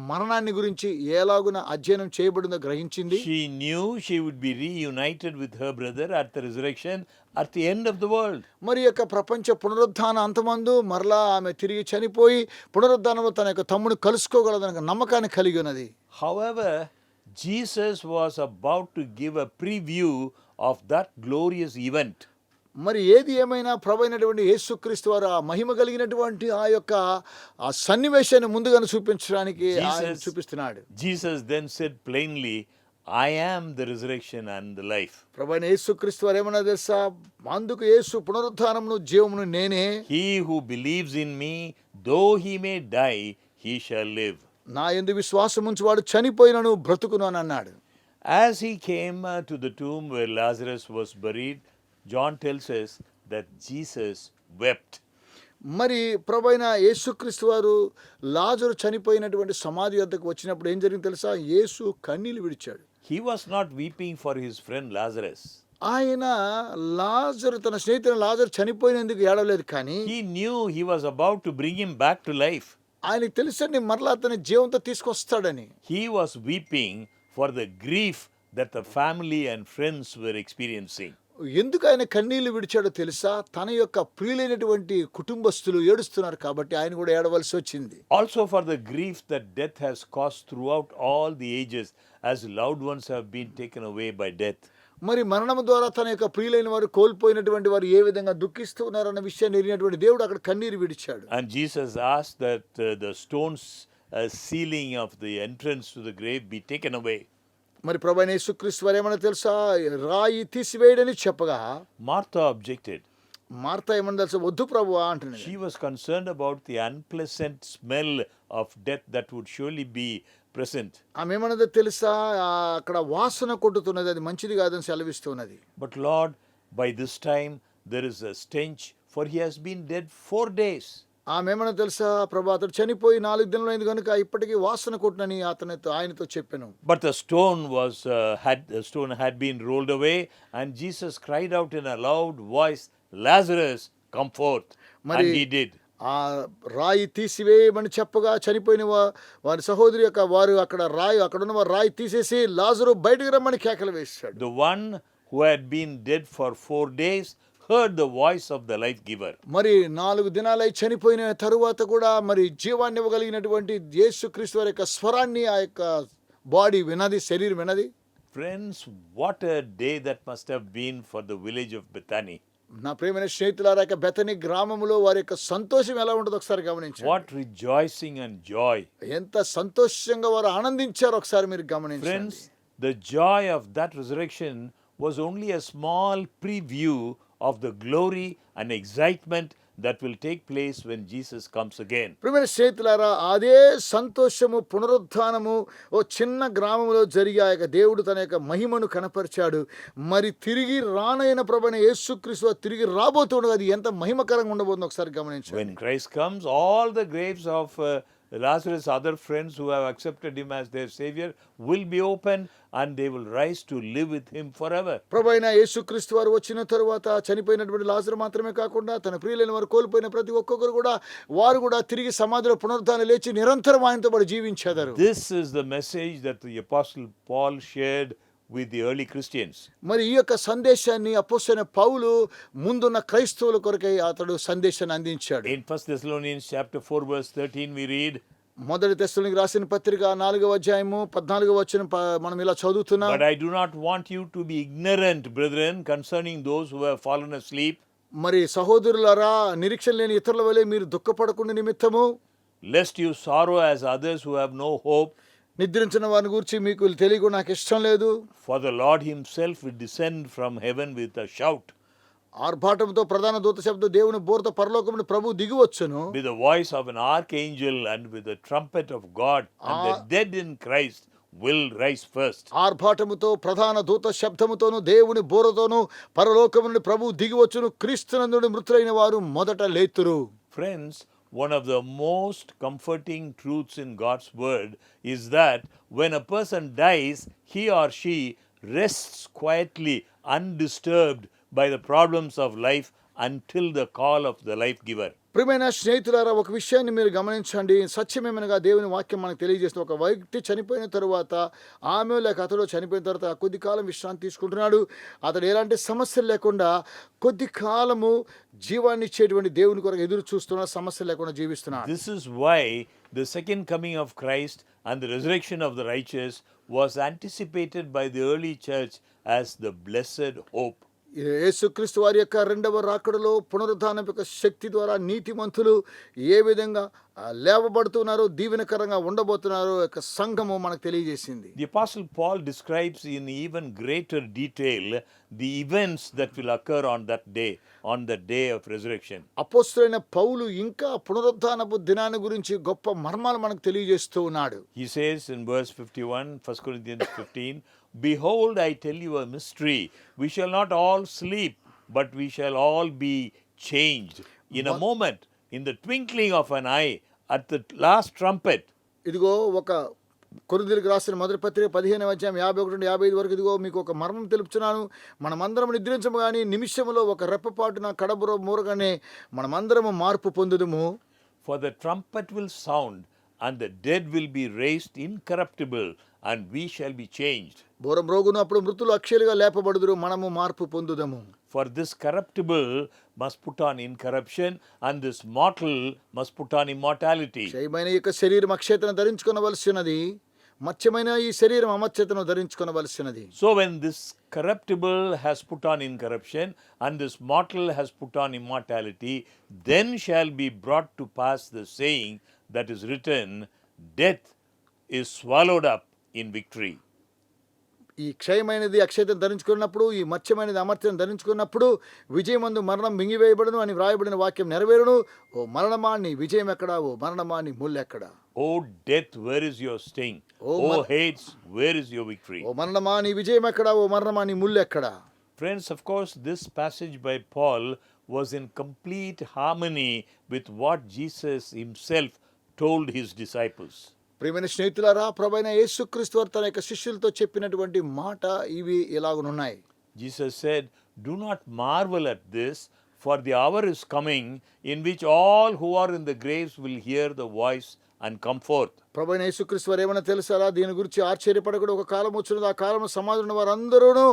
మరణాన్ని గురించి ఎలాగున అధ్యయనం చేయబడిందో గ్రహించింది. She knew she would be reunited with her brother at the resurrection at the end of the world. మరి యొక్క ప్రపంచ పునరుద్ధాన అంతమందు మరలా ఆమె తిరిగి చనిపోయి పునరుద్ధానంలో తన యొక్క తమ్ముడు కలుసుకోగలదన్న నమ్మకాన్ని కలిగి ఉన్నది. However, Jesus was about to give a preview of that glorious event. మరి ఏది ఏమైనా ప్రభువైనటువంటి యేసుక్రీస్తు వారు ఆ మహిమ కలిగినటువంటి ఆ యొక్క ఆ సన్నివేశాన్ని ముందుగానే చూపించడానికి ఆయన చూపిస్తున్నాడు. Jesus then said plainly, "I am the resurrection and the life." ప్రభువైన యేసుక్రీస్తు వారు ఏమన్నా తెలుసా? అందుకు యేసు పునరుత్థానమును జీవమును నేనే. He who believes in me, though he may die, he shall live. నా యందు విశ్వాసం ఉంచువాడు చనిపోయినను బ్రతుకును అని అన్నాడు. As he came to the tomb where Lazarus was buried, John tells us that Jesus wept. మరి ప్రభువైన యేసుక్రీస్తు వారు లాజరు చనిపోయినటువంటి సమాధి వద్దకు వచ్చినప్పుడు ఏం జరిగింది తెలుసా? యేసు కన్నీళ్లు విడిచాడు. He was not weeping for his friend Lazarus. ఆయన లాజరు తన స్నేహితుడు లాజరు చనిపోయినందుకు ఏడవలేదు, కానీ He knew he was about to bring him back to life. ఆయనకు తెలుసండి మరలా అతని జీవంతో తీసుకొస్తాడని. He was weeping for the grief that the family and friends were experiencing. ఎందుకు ఆయన కన్నీళ్లు విడిచాడో తెలుసా? తన యొక్క ప్రియులైనటువంటి కుటుంబస్తులు ఏడుస్తున్నారు కాబట్టి ఆయన కూడా ఏడవలసి వచ్చింది. Also for the grief that death has caused throughout all the ages, as loved ones have been taken away by death. మరి మరణం ద్వారా తన యొక్క ప్రియులైన వారు కోల్పోయినటువంటి వారు ఏ విధంగా దుఃఖిస్తూ ఉన్నారన్న విషయాన్ని ఎరిగినటువంటి దేవుడు అక్కడ కన్నీరు విడిచాడు. And Jesus asked that the stones ceiling of the entrance to the grave be taken away. మరి ప్రభువైన యేసుక్రీస్తు వారు ఏమన్నా తెలుసా? రాయి తీసివేయడని చెప్పగా Martha objected. మార్తా ఏమన్నా తెలుసా? వద్దు ప్రభువా అంటున్నది. She was concerned about the unpleasant smell of death that would surely be present. ఆమె ఏమన్నదో తెలుసా? అక్కడ వాసన కొట్టుతున్నది, అది మంచిది కాదని సెలవిస్తున్నది. But Lord, by this time there is a stench, for he has been dead 4 days. ఆమె ఏమన్నా తెలుసా, ప్రభు అతడు చనిపోయి 4 దినాలైంది కనుక ఇప్పటికీ వాసన కొట్టునని ఆయనతో చెప్పాను. But the stone had been rolled away, and Jesus cried out in a loud voice, Lazarus, come forth. మరి And he did. ఆ రాయి తీసివేయమని చెప్పగా చనిపోయిన వారి సహోదరి యొక్క వారు అక్కడున్న వారు రాయి తీసేసి లాజరు బయటకు రమ్మని కేకలు వేశాడు. The one who had been dead for 4 days heard the voice of the life giver. మరి 4 దినాలై చనిపోయిన తరువాత కూడా మరి జీవాన్ని ఇవ్వగలిగినటువంటి యేసుక్రీస్తు వారి యొక్క స్వరాన్ని ఆ యొక్క బాడీ వినది, శరీరం వినది. Friends, what a day that must have been for the village of Bethany. నా ప్రియమైన స్నేహితులారా, యొక్క బెతనీ గ్రామంలో వారి యొక్క సంతోషం ఎలా ఉంటుందో ఒకసారి గమనించండి. What rejoicing and joy. ఎంత సంతోషంగా వారు ఆనందించారో ఒకసారి మీరు గమనించండి. Friends, the joy of that resurrection was only a small preview of the glory and excitement that will take place when Jesus comes again. ప్రియమైన స్నేహితులారా, అదే సంతోషము పునరుద్ధానము ఓ చిన్న గ్రామంలో జరిగే ఆ యొక్క దేవుడు తన యొక్క మహిమను కనపరిచాడు. మరి తిరిగి రానైన ప్రభువైన యేసుక్రీస్తు తిరిగి రాబోతుండగా అది ఎంత మహిమకరంగా ఉండబోతుందో ఒకసారి గమనించండి. When Christ comes, all the graves of Lazarus' other friends who have accepted him as their savior will be opened, and they will rise to live with him forever. ప్రభువైన యేసుక్రీస్తు వారు వచ్చిన తరువాత చనిపోయినటువంటి లాజరు మాత్రమే కాకుండా తన ప్రియులైన వారు కోల్పోయిన ప్రతి ఒక్కొక్కరు కూడా వారు కూడా తిరిగి సమాధిలో పునరుద్ధానం లేచి నిరంతరం ఆయనతో పాటు జీవించేదారు. This is the message that the Apostle Paul shared with the early Christians. మరి ఈ యొక్క సందేశాన్ని అపోస్తలుడైన పౌలు ముందున్న క్రైస్తవుల కొరకై అతడు సందేశాన్ని అందించాడు. In 1 Thessalonians chapter 4 verse 13 we read, మొదటి తెస్సలోనికీయులకు రాసిన పత్రిక 4వ అధ్యాయము 14వ వచనం మనం ఇలా చదువుతున్నాం. But I do not want you to be ignorant, brethren, concerning those who have fallen asleep, మరి సహోదరులారా, నిరీక్షణ లేని ఇతరుల వలె మీరు దుఃఖపడకుండా నిమిత్తము, lest you sorrow as others who have no hope. నిద్రించిన వారిని గురించి మీకు తెలియకుండా నాకు ఇష్టం లేదు. For the Lord himself will descend from heaven with a shout, ఆర్భాటంతో ప్రధాన దూత శబ్దం దేవుని బోరతో పరలోకం నుండి ప్రభువు దిగివచ్చును. with the voice of an archangel and with the trumpet of God, and the dead in Christ will rise first. ఆర్భాటముతో ప్రధాన దూత శబ్దముతోను దేవుని బోరతోను పరలోకము నుండి ప్రభువు దిగివచ్చును. క్రీస్తునందు మృతులైన వారు మొదట లేతురు. Friends, one of the most comforting truths in God's word is that when a person dies, he or she rests quietly, undisturbed by the problems of life until the call of the life giver. ప్రియమైన స్నేహితులారా, ఒక విషయాన్ని మీరు గమనించండి. సత్యమేమనగా దేవుని వాక్యం మనకు తెలియజేస్తుంది. ఒక వ్యక్తి చనిపోయిన తరువాత ఆమె లేక అతడు చనిపోయిన తర్వాత కొద్ది కాలం విశ్రాంతి తీసుకుంటున్నాడు. అతడు ఎలాంటి సమస్యలు లేకుండా కొద్ది కాలము జీవాన్ని ఇచ్చేటువంటి దేవుని కొరకు ఎదురు చూస్తున్నాడు, సమస్యలు లేకుండా జీవిస్తున్నాడు. This is why the second coming of Christ and the resurrection of the righteous was anticipated by the early church as the blessed hope. యేసుక్రీస్తు వారి యొక్క రెండవ రాకడలో పునరుద్ధానం యొక్క శక్తి ద్వారా నీతిమంతులు ఏ విధంగా లేవబడుతున్నారో, దీవెనకరంగా ఉండబోతున్నారో యొక్క సంఘము మనకు తెలియజేసింది. The Apostle Paul describes in even greater detail the events that will occur on the day of resurrection. అపోస్తలుడైన పౌలు ఇంకా పునరుద్ధానపు దినాన్ని గురించి గొప్ప మర్మాలు మనకు తెలియజేస్తూ ఉన్నాడు. He says in verse 51, 1 Corinthians 15, Behold, I tell you a mystery. We shall not all sleep, but we shall all be changed in a moment, in the twinkling of an eye, at the last trumpet. ఇదిగో ఒక కొరింథీయులకు రాసిన మొదటి పత్రిక 15వ అధ్యాయం 51-55 వరకు ఇదిగో మీకు ఒక మర్మం తెలుపుచున్నాను. మనమందరం నిద్రించము కానీ నిమిషములో ఒక రెప్పపాటున కడబుర మూరగానే మనమందరము మార్పు పొందుదుము. For the trumpet will sound, and the dead will be raised incorruptible, and we shall be changed. బూరం రోగును అప్పుడు మృతులు అక్షయులుగా లేపబడుదురు, మనము మార్పు పొందుదము. For this corruptible must put on incorruption, and this mortal must put on immortality. క్షయమైన ఈ యొక్క శరీరం అక్షయతను ధరించుకొనవలసినది, మత్స్యమైన ఈ శరీరం అమర్త్యతను ధరించుకొనవలసినది. So when this corruptible has put on incorruption, and this mortal has put on immortality, then shall be brought to pass the saying that is written, Death is swallowed up in victory. ఈ క్షయమైనది అక్షయతను ధరించుకున్నప్పుడు, ఈ మత్స్యమైనది అమర్త్యను ధరించుకున్నప్పుడు విజయమందు మరణం మింగివేయబడును అని వ్రాయబడిన వాక్యం నెరవేరును. ఓ మరణమా నీ విజయం ఎక్కడా? ఓ మరణమా నీ ముళ్ళు ఎక్కడా? O death, where is your sting? O Hades, where is your victory? ఓ మరణమా నీ విజయం ఎక్కడా? ఓ మరణమా నీ ముళ్ళు ఎక్కడా? Friends, of course, this passage by Paul was in complete harmony with what Jesus himself told his disciples. ప్రియమైన స్నేహితులారా, ప్రభువైన యేసుక్రీస్తు వారు తన యొక్క శిష్యులతో చెప్పినటువంటి మాట ఇవి ఇలాగునున్నాయి. Jesus said, "Do not marvel at this, for the hour is coming in which all who are in the graves will hear the voice and come forth." ప్రభువైన యేసుక్రీస్తు వారు ఏమైనా తెలుసారా? దీని గురించి ఆశ్చర్యపడకుండా ఒక కాలం వచ్చినది, ఆ కాలం సమాజంలో వారందరూ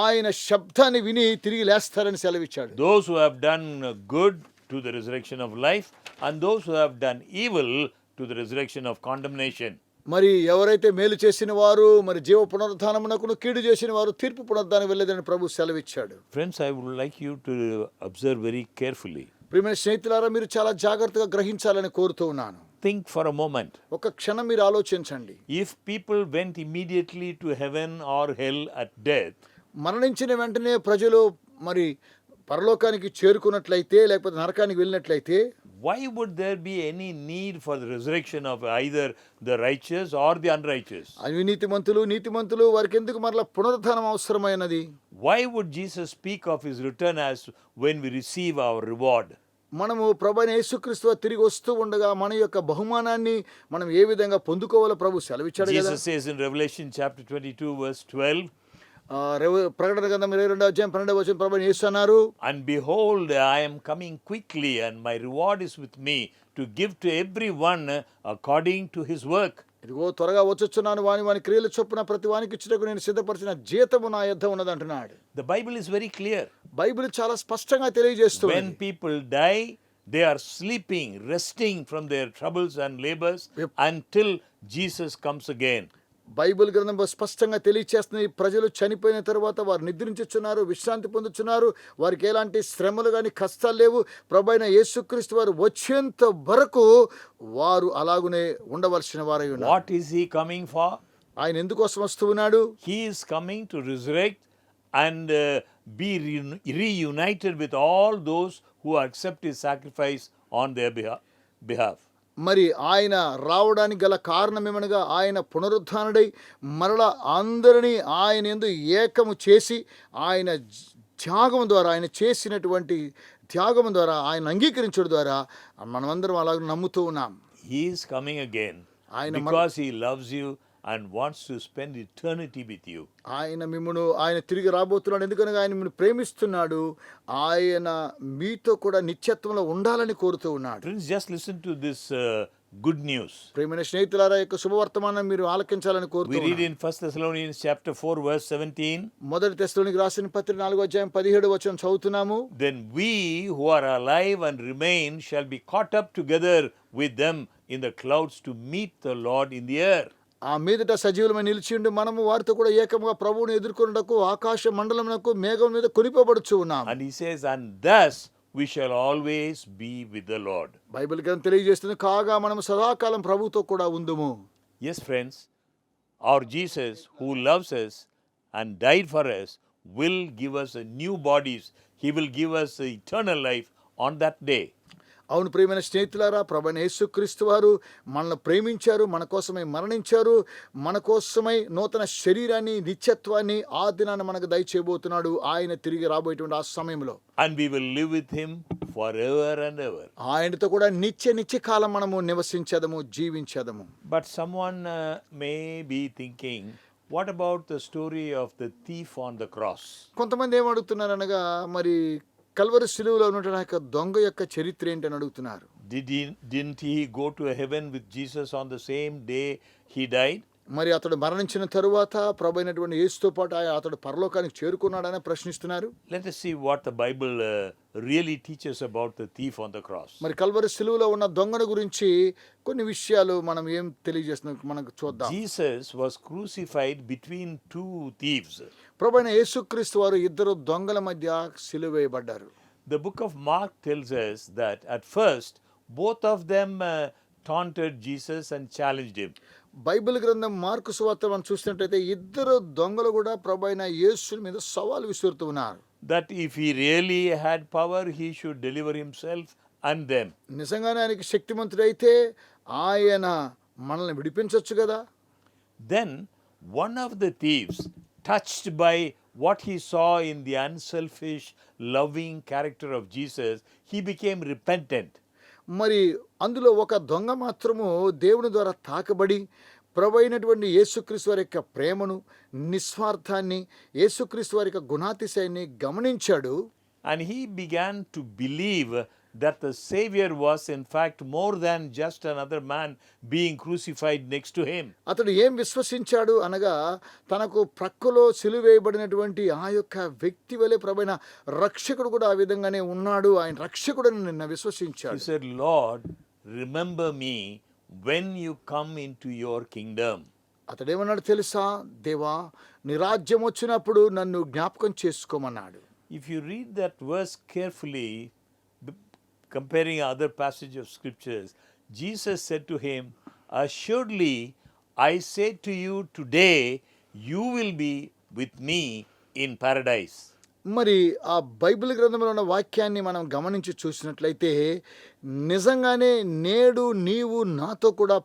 ఆయన శబ్దాన్ని విని తిరిగి లేస్తారని సెలవిచ్చాడు. Those who have done good to the resurrection of life, and those who have done evil to the resurrection of condemnation. మరి ఎవరైతే మేలు చేసిన వారు మరి జీవ పునరుద్ధానమునకును, కీడు చేసిన వారు తీర్పు పునరుద్ధానం వెళ్ళలేదని ప్రభు సెలవిచ్చాడు. Friends, I would like you to observe very carefully. ప్రియమైన స్నేహితులారా, మీరు చాలా జాగ్రత్తగా గ్రహించాలని కోరుతూ ఉన్నాను. Think for a moment. ఒక క్షణం మీరు ఆలోచించండి. If people went immediately to heaven or hell at death, మరణించిన వెంటనే ప్రజలు మరి పరలోకానికి చేరుకున్నట్లయితే, లేకపోతే నరకానికి వెళ్ళినట్లయితే, why would there be any need for the resurrection of either the righteous or the unrighteous? అవినీతిమంతులు నీతిమంతులు వారికి ఎందుకు మరలా పునరుద్ధానం అవసరమైనది? Why would Jesus speak of his return as when we receive our reward? మనము ప్రభువైన యేసుక్రీస్తు వారు తిరిగి వస్తూ ఉండగా మన యొక్క బహుమానాన్ని మనం ఏ విధంగా పొందుకోవాలో ప్రభు సెలవిచ్చాడు కదా. Jesus says in Revelation chapter 22 verse 12, ప్రకటన గ్రంథం 22వ అధ్యాయం 12వ వచనం ప్రభువైన యేసు అన్నారు, "And behold, I am coming quickly, and my reward is with me to give to everyone according to his work." ఇదిగో త్వరగా వచ్చుచున్నాను, వాని క్రియల చొప్పున ప్రతి వానికి ఇచ్చుటకు నేను సిద్ధపరిచిన జీతము నా యొద్ద ఉన్నది అంటున్నాడు. The Bible is very clear. Bible చాలా స్పష్టంగా తెలియజేస్తుంది. When people die, they are sleeping, resting from their troubles and labors until Jesus comes again. Bible గ్రంథం స్పష్టంగా తెలియచేస్తుంది, ప్రజలు చనిపోయిన తర్వాత వారు నిద్రించుచున్నారు, విశ్రాంతి పొందుచున్నారు, వారికి ఎలాంటి శ్రమలు కానీ కష్టాలు లేవు. ప్రభువైన యేసుక్రీస్తు వారు వచ్చేంత వరకు వారు అలాగునే ఉండవలసిన వారై ఉన్నారు. What is he coming for? ఆయన ఎందుకోసం వస్తూ ఉన్నాడు? He is coming to resurrect and be reunited with all those who accept his sacrifice on their behalf. మరి ఆయన రావడానికి గల కారణమేమనగా ఆయన పునరుద్ధానుడై మరలా అందరినీ ఆయన యందు ఏకము చేసి ఆయన త్యాగం ద్వారా, ఆయన చేసినటువంటి త్యాగం ద్వారా, ఆయన అంగీకరించడం ద్వారా మనమందరం అలాగ నమ్ముతూ ఉన్నాం. He is coming again ఆయన because he loves you and wants to spend eternity with you. ఆయన తిరిగి రాబోతున్నాడు, ఎందుకనగా ఆయన మిమ్మల్ని ప్రేమిస్తున్నాడు, ఆయన మీతో కూడా నిత్యత్వంలో ఉండాలని కోరుతూ ఉన్నాడు. Friends, just listen to this good news. ప్రియమైన స్నేహితులారా, యొక్క శుభవర్తమానం మీరు ఆలకించాలని We కోరుతూ read in 1 Thessalonians chapter 4 verse 17, మొదటి తెస్సలోనికి రాసిన పత్రిక 4వ అధ్యాయం 17వ వచనం చదువుతున్నాము. "Then we who are alive and remain shall be caught up together with them in the clouds to meet the Lord in the air." ఆ మీదట సజీవులమై నిలిచిండు మనము వారితో కూడా ఏకముగా ప్రభువుని ఎదుర్కొనుటకు ఆకాశ మండలమునకు మేఘం మీద కొనిపోబడుచు ఉన్నాము. And he says, "And thus we shall always be with the Lord." Bible గ్రంథం తెలియజేస్తుంది, కాగా మనము సదాకాలం ప్రభువుతో కూడా ఉందుము. Yes, friends, our Jesus who loves us and died for us will give us a new bodies. He will give us eternal life on that day. అవును ప్రియమైన స్నేహితులారా, ప్రభువైన యేసుక్రీస్తు వారు మనల్ని ప్రేమించారు, మన కోసమై మరణించారు, మన కోసమై నూతన శరీరాన్ని, నిత్యత్వాన్ని ఆ దినాన్ని మనకు దయచేయబోతున్నాడు ఆయన తిరిగి రాబోయేటువంటి ఆ సమయంలో. And we will live with him forever and ever. ఆయనతో కూడా నిత్య కాలం మనము నివసించదము, జీవించదము. But someone may be thinking, what about the story of the thief on the cross? కొంతమంది ఏమడుగుతున్నారు అనగా, మరి కల్వరి శిలువలో ఉన్నటువంటి యొక్క దొంగ యొక్క చరిత్ర ఏంటని అడుగుతున్నారు. Didn't he go to heaven with Jesus on the same day he died? మరి అతడు మరణించిన తరువాత ప్రభు అయినటువంటి యేసుతో పాటు అతడు పరలోకానికి చేరుకున్నాడని ప్రశ్నిస్తున్నారు. Let us see what the Bible really teaches about the thief on the cross. మరి కల్వరి శిలువలో ఉన్న దొంగను గురించి కొన్ని విషయాలు మనం ఏం తెలియజేస్తున్నాం మనకు చూద్దాం. Jesus was crucified between two thieves. ప్రభు అయిన యేసుక్రీస్తు వారు ఇద్దరు దొంగల మధ్య సిలువ వేయబడ్డారు. The book of Mark tells us that at first both of them taunted Jesus and challenged him. Bible గ్రంథం మార్కు సువార్త మనం చూసినట్లయితే ఇద్దరు దొంగలు కూడా ప్రభు అయిన యేసు మీద సవాలు విసురుతూ ఉన్నారు. That if he really had power, he should deliver himself and them. నిజంగానే ఆయనకి శక్తిమంతుడైతే ఆయన మనల్ని విడిపించవచ్చు కదా. Then one of the thieves, touched by what he saw in the unselfish, loving character of Jesus, he became repentant. మరి అందులో ఒక దొంగ మాత్రము దేవుని ద్వారా తాకబడి ప్రభు అయినటువంటి యేసుక్రీస్తు వారి యొక్క ప్రేమను, నిస్వార్థాన్ని, యేసుక్రీస్తు వారి యొక్క గుణాతిశయాన్ని గమనించాడు. And he began to believe that the Savior was in fact more than just another man being crucified next to him. అతడు ఏం విశ్వసించాడు అనగా తనకు ప్రక్కలో సిలువేయబడినటువంటి ఆ యొక్క వ్యక్తి వలె ప్రభైన రక్షకుడు కూడా ఆ విధంగానే ఉన్నాడు, ఆయన రక్షకుడని నిన్న He విశ్వసించాడు. said, Lord, remember me when you come into your kingdom. అతడేమన్నాడు తెలుసా? దేవా, నీ రాజ్యం వచ్చినప్పుడు నన్ను జ్ఞాపకం చేసుకోమన్నాడు. If you read that verse carefully, comparing other passages of scriptures, Jesus said to him, assuredly, I say to you today, you will be with me in paradise. మరి ఆ Bible గ్రంథంలో ఉన్న వాక్యాన్ని మనం గమనించి చూసినట్లయితే నిజంగానే నేడు నీవు నాతో కూడా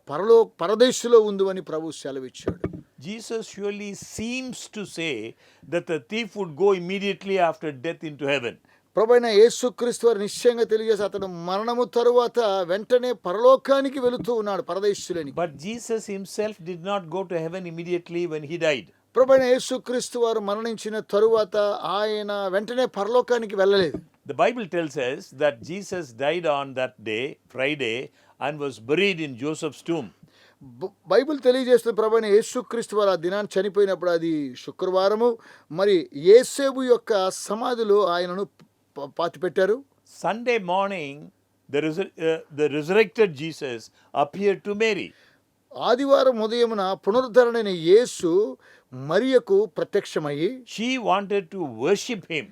పరదేశులో ఉందువని ప్రభు సెలవిచ్చాడు. Jesus surely seems to say that the thief would go immediately after death into heaven. ప్రభువైన యేసుక్రీస్తు వారు నిశ్చయంగా తెలియజేసి అతడు మరణము తరువాత వెంటనే పరలోకానికి వెళుతూ ఉన్నాడు, పరదేశులని. But Jesus himself did not go to heaven immediately when he died. ప్రభువైన యేసుక్రీస్తు వారు మరణించిన తరువాత ఆయన వెంటనే పరలోకానికి వెళ్ళలేదు. The Bible tells us that Jesus died on that day, Friday, and was buried in Joseph's tomb. Bible తెలియజేస్తున్న ప్రభువైన యేసుక్రీస్తు వారు ఆ దినాన్ని చనిపోయినప్పుడు అది శుక్రవారము, మరి యేసేబు యొక్క సమాధిలో ఆయనను పాతిపెట్టారు. Sunday morning, the resurrected Jesus appeared to Mary. ఆదివారం ఉదయమున పునరుద్ధరణైన యేసు మరియకు ప్రత్యక్షమయ్యి She wanted to worship him,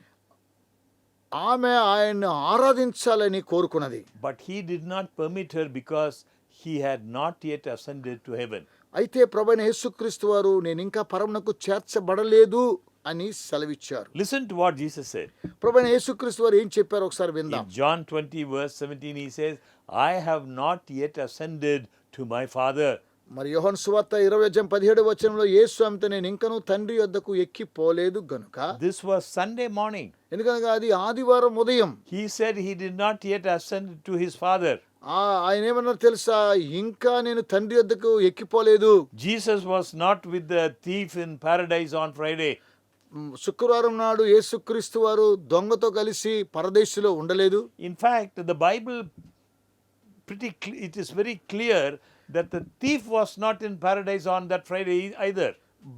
ఆమె ఆయన్ను ఆరాధించాలని కోరుకున్నది. but he did not permit her because he had not yet ascended to heaven. అయితే ప్రభువైన యేసుక్రీస్తు వారు నేను ఇంకా పరమునకు చేర్చబడలేదు అని సెలవిచ్చారు. Listen to what Jesus said. ప్రభువైన యేసుక్రీస్తు వారు ఏం చెప్పారు ఒకసారి విందాం. In John 20 verse 17 he says, I have not yet ascended to my Father. మరి యోహాను సువార్త 20:17 యేసు ఆమెతో నేను ఇంకనూ తండ్రి యొద్దకు ఎక్కిపోలేదు గనుక. This was Sunday morning. ఎందుకనగా అది ఆదివారం ఉదయం. He said he did not yet ascend to his Father. ఆయన ఏమన్నారు తెలుసా? ఇంకా నేను తండ్రి యొద్దకు ఎక్కిపోలేదు. Jesus was not with the thief in paradise on Friday. శుక్రవారం నాడు యేసుక్రీస్తు వారు దొంగతో కలిసి పరదేశులో ఉండలేదు. In fact, the Bible it is very clear that the thief was not in paradise on that Friday either.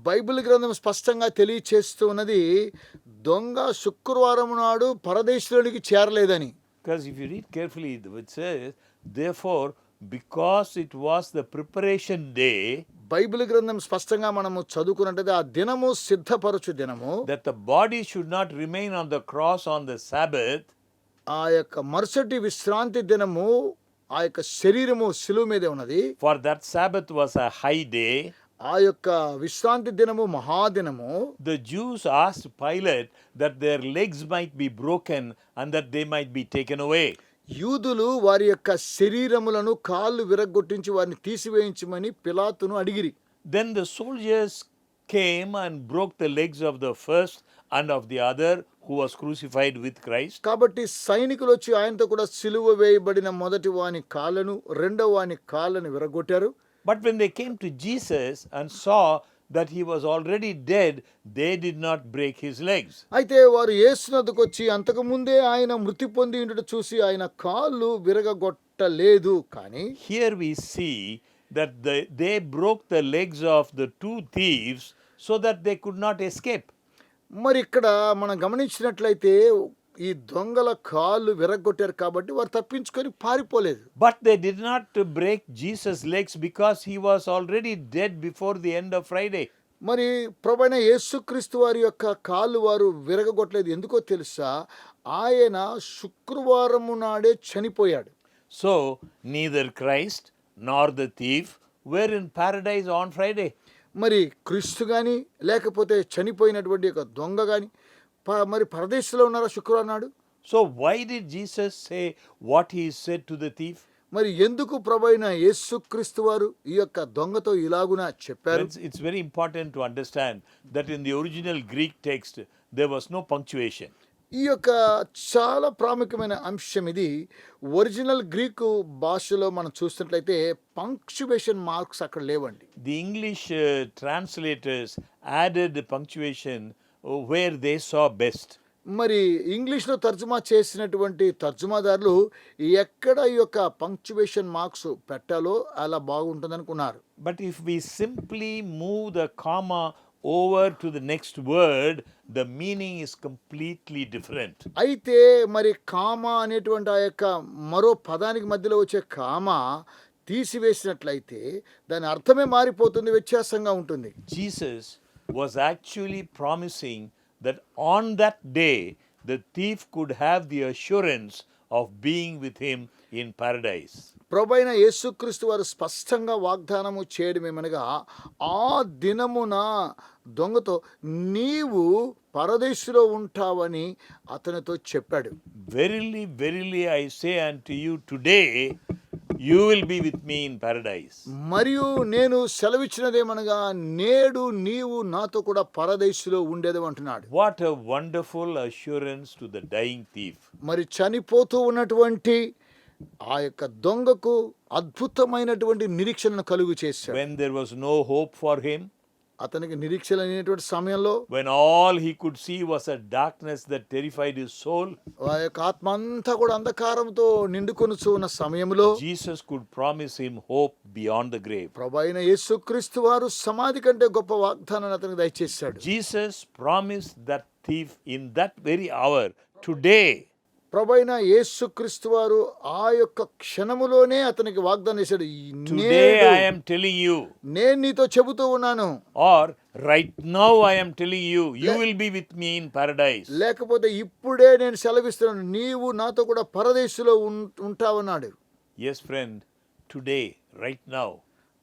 Bible గ్రంథం స్పష్టంగా తెలియచేస్తూ ఉన్నది దొంగ శుక్రవారం నాడు పరదేశులోనికి చేరలేదని. Because if you read carefully, it says, therefore, because it was the preparation day, Bible గ్రంథం స్పష్టంగా మనము చదువుకున్నట్లయితే ఆ దినము సిద్ధపరచు దినము, that the body should not remain on the cross on the Sabbath. ఆ యొక్క మరుసటి విశ్రాంతి దినము ఆ యొక్క శరీరము శిలువ మీదే ఉన్నది. For that Sabbath was a high day. ఆ యొక్క విశ్రాంతి దినము మహాదినము. The Jews asked Pilate that their legs might be broken and that they might be taken away. యూదులు వారి యొక్క శరీరములను కాళ్ళు విరగ్గొట్టించి వారిని తీసివేయించమని పిలాతును అడిగిరి. Then the soldiers came and broke the legs of the first and of the other who was crucified with Christ. కాబట్టి సైనికులు వచ్చి ఆయనతో కూడా సిలువ వేయబడిన మొదటి వాని కాళ్ళను రెండవ వాని కాళ్ళను విరగొట్టారు. But when they came to Jesus and saw that he was already dead, they did not break his legs. అయితే వారు యేసునొద్దకు వచ్చి అంతకు ముందే ఆయన మృతి పొంది ఉండుట చూసి ఆయన కాళ్ళు విరగొట్టలేదు. కానీ Here we see that they broke the legs of the two thieves so that they could not escape. మరి ఇక్కడ మనం గమనించినట్లయితే ఈ దొంగల కాళ్ళు విరగొట్టారు కాబట్టి వారు తప్పించుకొని పారిపోలేదు. But they did not break Jesus' legs because he was already dead before the end of Friday. మరి ప్రభువైన యేసుక్రీస్తు వారి యొక్క కాళ్ళు వారు విరగొట్టలేదు. ఎందుకో తెలుసా? ఆయన శుక్రవారము నాడే చనిపోయాడు. So neither Christ nor the thief were in paradise on Friday. మరి క్రీస్తు కానీ లేకపోతే చనిపోయినటువంటి ఒక దొంగ కానీ మరి పరదేశంలో ఉన్నారా శుక్రవారం నాడు? So why did Jesus say what he said to the thief? మరి ఎందుకు ప్రభైన యేసుక్రీస్తు వారు ఈ యొక్క దొంగతో ఇలాగున చెప్పారు? Friends, it's very important to understand that in the original Greek text, there was no punctuation. ఈ యొక్క చాలా ప్రాముఖ్యమైన అంశం ఇది. ఒరిజినల్ గ్రీకు భాషలో మనం చూసినట్లయితే పంక్చువేషన్ మార్క్స్ అక్కడ లేవండి. The English translators added the punctuation where they saw best. మరి ఇంగ్లీష్లో తర్జుమా చేసినటువంటి తర్జుమాదారులు ఎక్కడ ఈ యొక్క పంక్చువేషన్ మార్క్స్ పెట్టాలో అలా బాగుంటుంది అనుకున్నారు. But if we simply move the comma over to the next word, the meaning is completely different. అయితే మరి కామా అనేటువంటి ఆ యొక్క మరో పదానికి మధ్యలో వచ్చే కామా తీసివేసినట్లయితే దాని అర్థమే మారిపోతుంది, వ్యత్యాసంగా ఉంటుంది. Jesus was actually promising that on that day the thief could have the assurance of being with him in paradise. ప్రభువైన యేసుక్రీస్తు వారు స్పష్టంగా వాగ్దానము చేయడం ఏమనగా, ఆ దినమున దొంగతో నీవు పరదేశులో ఉంటావని అతనితో చెప్పాడు. Verily, verily, I say unto you, today you will be with me in paradise. మరియు నేను సెలవిచ్చినదేమనగా, నేడు నీవు నాతో కూడా పరదేశులో ఉండేది అంటున్నాడు. What a wonderful assurance to the dying thief. మరి చనిపోతూ ఉన్నటువంటి ఆ యొక్క దొంగకు అద్భుతమైనటువంటి నిరీక్షణను కలుగు చేశాడు. When there was no hope for him, అతనికి నిరీక్షణ అనేటువంటి సమయంలో, when all he could see was a darkness that terrified his soul, ఆ యొక్క ఆత్మ అంతా కూడా అంధకారంతో నిండుకొనుచు ఉన్న సమయంలో Jesus could promise him hope beyond the grave. ప్రభువైన యేసుక్రీస్తు వారు సమాధి కంటే గొప్ప వాగ్దానాన్ని అతనికి దయచేశాడు. Jesus promised that thief in that very hour, today, ప్రభువైన యేసుక్రీస్తు వారు ఆ యొక్క క్షణములోనే అతనికి వాగ్దానం చేశాడు. today I am telling you, నేను నీతో చెబుతూ ఉన్నాను, or right now I am telling you, you will be with me in paradise. లేకపోతే ఇప్పుడే నేను సెలవిస్తున్నాను, నీవు నాతో కూడా పరదేశులో ఉంటావన్నాడు. Yes, friend, today, right now,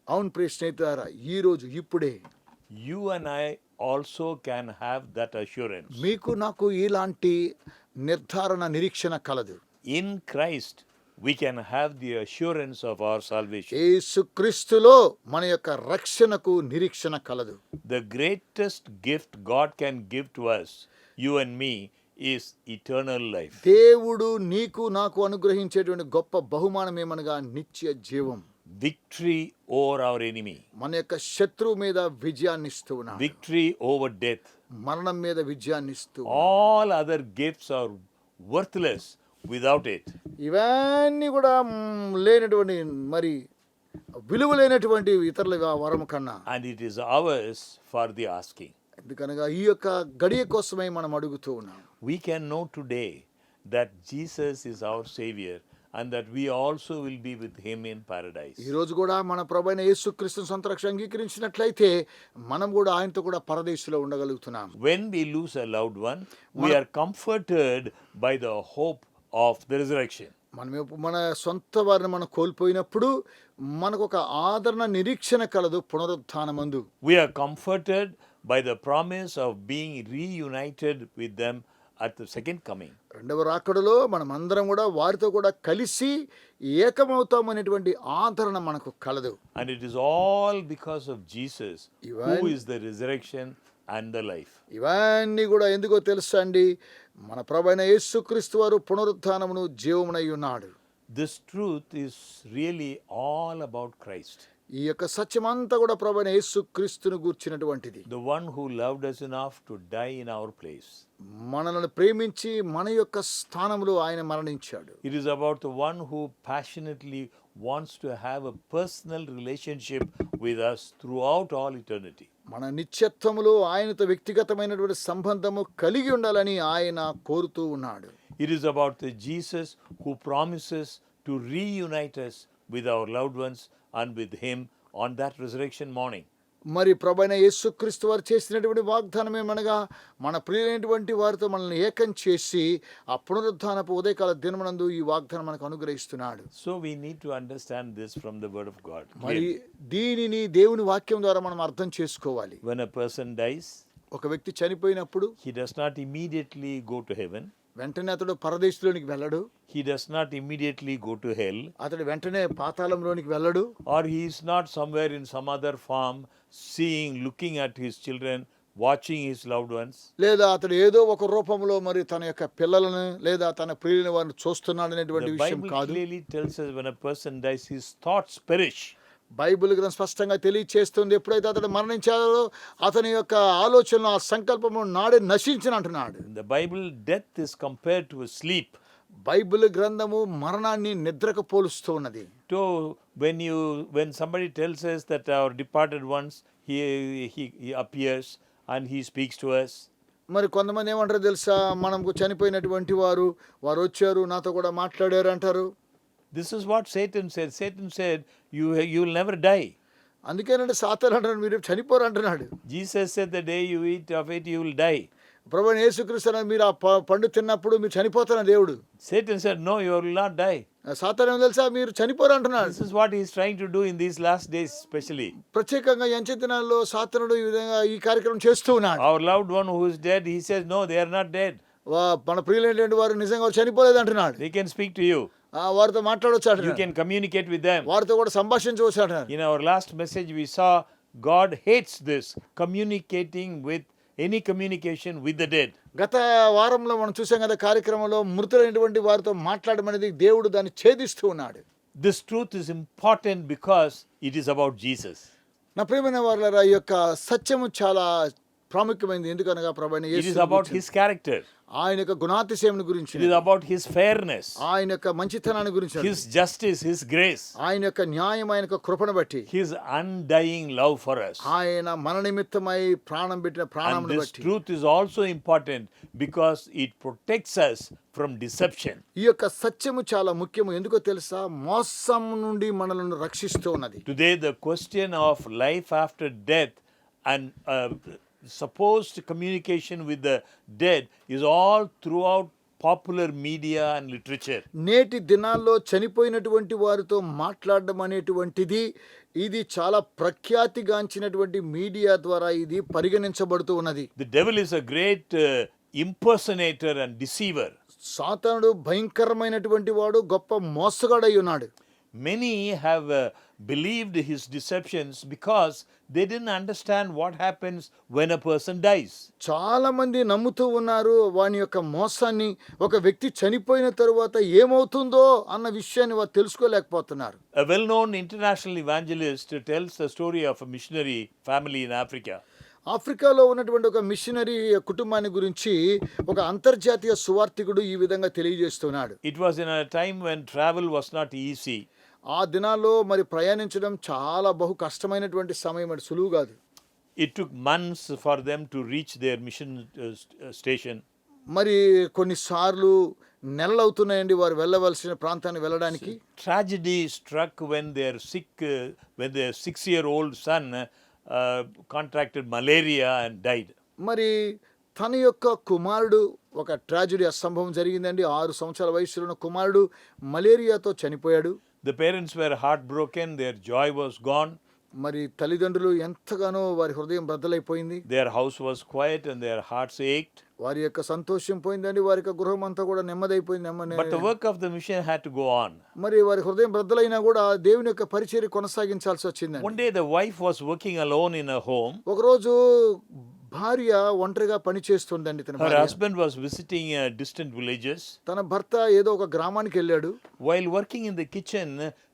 అవును ప్రియ స్నేహితులారా, ఈ రోజు ఇప్పుడే you and I also can have that assurance. మీకు నాకు ఇలాంటి నిర్ధారణ నిరీక్షణ కలదు. In Christ, we can have the assurance of our salvation. యేసుక్రీస్తులో మన యొక్క రక్షణకు నిరీక్షణ కలదు. The greatest gift God can give to us, you and me, is eternal life. దేవుడు నీకు నాకు అనుగ్రహించేటువంటి గొప్ప బహుమానం ఏమనగా నిత్య జీవం, Victory over our enemy, మన యొక్క శత్రువు మీద విజయాన్ని ఇస్తూ ఉన్నాడు, victory over death. మరణం మీద విజయాన్ని ఇస్తూ. All other gifts are worthless without it. ఇవన్నీ కూడా లేనటువంటి మరి విలువ లేనటువంటి ఇతరుల వరము కన్నా, And it is ours for the asking. ఎందుకనగా ఈ యొక్క గడియ కోసమే మనం అడుగుతూ ఉన్నాం. We can know today that Jesus is our Savior and that we also will be with Him in paradise. ఈ రోజు కూడా మన ప్రభువైన యేసుక్రీస్తుని సొంత రక్షణ అంగీకరించినట్లయితే మనం కూడా ఆయనతో కూడా పరదేశంలో ఉండగలుగుతున్నాం. When we lose a loved one, we are comforted by the hope of the resurrection. మన సొంత వారిని మనం కోల్పోయినప్పుడు మనకు ఒక ఆదరణ నిరీక్షణ కలదు పునరుత్థానమందు. We are comforted by the promise of being reunited with them at the second coming. రెండవ రాకడలో మనం అందరం కూడా వారితో కూడా కలిసి ఏకమవుతామనేటువంటి ఆదరణ మనకు కలదు. And it is all because of Jesus, who Ivan- is the resurrection and the life. ఇవన్నీ కూడా ఎందుకో తెలుసా అండి, మన ప్రభువైన యేసుక్రీస్తు వారు పునరుత్థానమును జీవమునై ఉన్నాడు. This truth is really all about Christ, ఈ యొక్క సత్యమంతా కూడా ప్రభువైన యేసుక్రీస్తును గూర్చినటువంటిది. the one who loved us enough to die in our place. మనల్ని ప్రేమించి మన యొక్క స్థానంలో ఆయన మరణించాడు. It is about the one who passionately wants to have a personal relationship with us throughout all eternity. మన నిత్యత్వములో ఆయనతో వ్యక్తిగతమైనటువంటి సంబంధము కలిగి ఉండాలని ఆయన కోరుతూ ఉన్నాడు. It is about the Jesus who promises to reunite us with our loved ones and with Him on that resurrection morning. మరి ప్రభువైన యేసుక్రీస్తు వారు చేసినటువంటి వాగ్దానం ఏమనగా, మన ప్రియులైనటువంటి వారితో మనల్ని ఏకం చేసి ఆ పునరుత్థానపు ఉదయకాల దినమునందు ఈ వాగ్దానం మనకు అనుగ్రహిస్తున్నాడు. So we need to understand this from the Word of God. మరి clearly. దీనిని దేవుని వాక్యం ద్వారా మనం అర్థం చేసుకోవాలి. When a person dies, ఒక వ్యక్తి చనిపోయినప్పుడు he does not immediately go to heaven. వెంటనే అతడు పరదేశంలోనికి వెళ్ళడు, he does not immediately go to hell, అతడు వెంటనే పాతాళంలోనికి వెళ్ళడు, or he is not somewhere in some other form seeing, looking at his children, watching his loved ones. లేదా అతడు ఏదో ఒక రూపంలో మరి తన యొక్క పిల్లలను లేదా తన ప్రియుల వారిని చూస్తున్నాడు అనేటువంటి The విషయం Bible కాదు. clearly tells us when a person dies, his thoughts perish. Bible గ్రంథం స్పష్టంగా తెలియచేస్తుంది, ఎప్పుడైతే అతడు మరణించాడో అతని యొక్క ఆలోచనలు ఆ సంకల్పము నాడే నశించిన అంటున్నాడు. In the Bible, death is compared to a sleep. Bible గ్రంథము మరణాన్ని నిద్రకు పోలుస్తూ ఉన్నది. So when somebody tells us that our departed ones, he appears and he speaks to us. మరి కొంతమంది ఏమంటారు తెలుసా, మనకు చనిపోయినటువంటి వారు వచ్చారు నాతో కూడా మాట్లాడారు అంటారు. This is what Satan said. Satan said, you will never die. అందుకేనంటే సాతాను అంటున్నాడు మీరు చనిపోరు అంటున్నాడు. Jesus said, the day you eat of it, you will die. ప్రభువైన యేసుక్రీస్తు అన్నాడు, మీరు ఆ పండు తిన్నప్పుడు మీరు చనిపోతారని దేవుడు. Satan said, no, you will not die. సాతాను ఏమో తెలుసా, మీరు చనిపోరు అంటున్నాడు. This is what he is trying to do in these last days especially. ప్రత్యేకంగా ఈ అంచె దినాల్లో సాతానుడు ఈ విధంగా ఈ కార్యక్రమం చేస్తూ ఉన్నాడు. Our loved one who is dead, he says, no, they are not dead. మన ప్రియులైనటువంటి వారు నిజంగా చనిపోలేదు అంటున్నాడు. They can speak to you. వారితో మాట్లాడవచ్చు You అంటున్నాడు. can communicate with them. వారితో కూడా సంభాషించవచ్చు అంటున్నాడు. In our last message, we saw God hates this, communicating with any communication with the dead. గత వారంలో మనం చూసాం కదా కార్యక్రమంలో మృతులైనటువంటి వారితో మాట్లాడమనేది దేవుడు దాన్ని ఛేదిస్తూ ఉన్నాడు. This truth is important because it is about Jesus. నా ప్రియమైన వారలారా, ఈ యొక్క సత్యము చాలా ప్రాముఖ్యమైనది. ఎందుకనగా ప్రభువైన It is Yesu about his character. ఆయన యొక్క గుణాతిశయమును గురించి, It is about his fairness, ఆయన యొక్క మంచితనాన్ని గురించి, his justice, his grace, ఆయన యొక్క న్యాయం, ఆయన యొక్క కృపను బట్టి, his undying love for us. ఆయన మన నిమిత్తమై ప్రాణం పెట్టిన And ప్రాణమును this బట్టి. truth is also important because it protects us from deception. ఈ యొక్క సత్యము చాలా ముఖ్యము. ఎందుకో తెలుసా, మోసం నుండి మనలను రక్షిస్తూ ఉన్నది. Today, the question of life after death and supposed communication with the dead is all throughout popular media and literature. నేటి దినాల్లో చనిపోయినటువంటి వారితో మాట్లాడడం అనేటువంటిది ఇది చాలా ప్రఖ్యాతిగాంచినటువంటి మీడియా ద్వారా ఇది పరిగణించబడుతూ ఉన్నది. The devil is a great impersonator and deceiver. సాతానుడు భయంకరమైనటువంటి వాడు, గొప్ప మోసగాడై ఉన్నాడు. Many have believed his deceptions because they didn't understand what happens when a person dies. చాలా మంది నమ్ముతూ ఉన్నారు వాని యొక్క మోసాన్ని. ఒక వ్యక్తి చనిపోయిన తరువాత ఏమవుతుందో అన్న విషయాన్ని వారు తెలుసుకోలేకపోతున్నారు. A well-known international evangelist tells the story of a missionary family in Africa. ఆఫ్రికాలో ఉన్నటువంటి ఒక మిషనరీ కుటుంబాన్ని గురించి ఒక అంతర్జాతీయ సువార్థికుడు ఈ విధంగా తెలియజేస్తున్నాడు. It was in a time when travel was not easy. ఆ దినాల్లో మరి ప్రయాణించడం చాలా బహు కష్టమైనటువంటి సమయం, అది సులువు కాదు. It took months for them to reach their mission station. మరి కొన్నిసార్లు నెలలు అవుతున్నాయండి వారు వెళ్ళవలసిన ప్రాంతాన్ని వెళ్ళడానికి. Tragedy struck when their 6-year-old son contracted malaria and died. మరి తన యొక్క కుమారుడు, ఒక ట్రాజడీ అసంభవం జరిగిందండి. 6 సంవత్సరాల వయసులో ఉన్న కుమారుడు మలేరియాతో చనిపోయాడు. The parents were heartbroken, their joy was gone. మరి తల్లిదండ్రులు ఎంతగానో వారి హృదయం బద్దలైపోయింది. Their house was quiet and their hearts ached. వారి యొక్క సంతోషం పోయిందండి, వారి యొక్క గృహం అంతా కూడా నెమ్మదైపోయింది. But the work of the mission had to go on. మరి వారి హృదయం బద్దలైనా కూడా దేవుని యొక్క పరిచర్య కొనసాగించాల్సి వచ్చింది. One day the wife was working alone in a home. ఒకరోజు భార్య ఒంటరిగా పని చేస్తుందండి. Her husband was visiting distant villages. తన భర్త ఏదో ఒక గ్రామానికి వెళ్ళాడు. While working in the kitchen,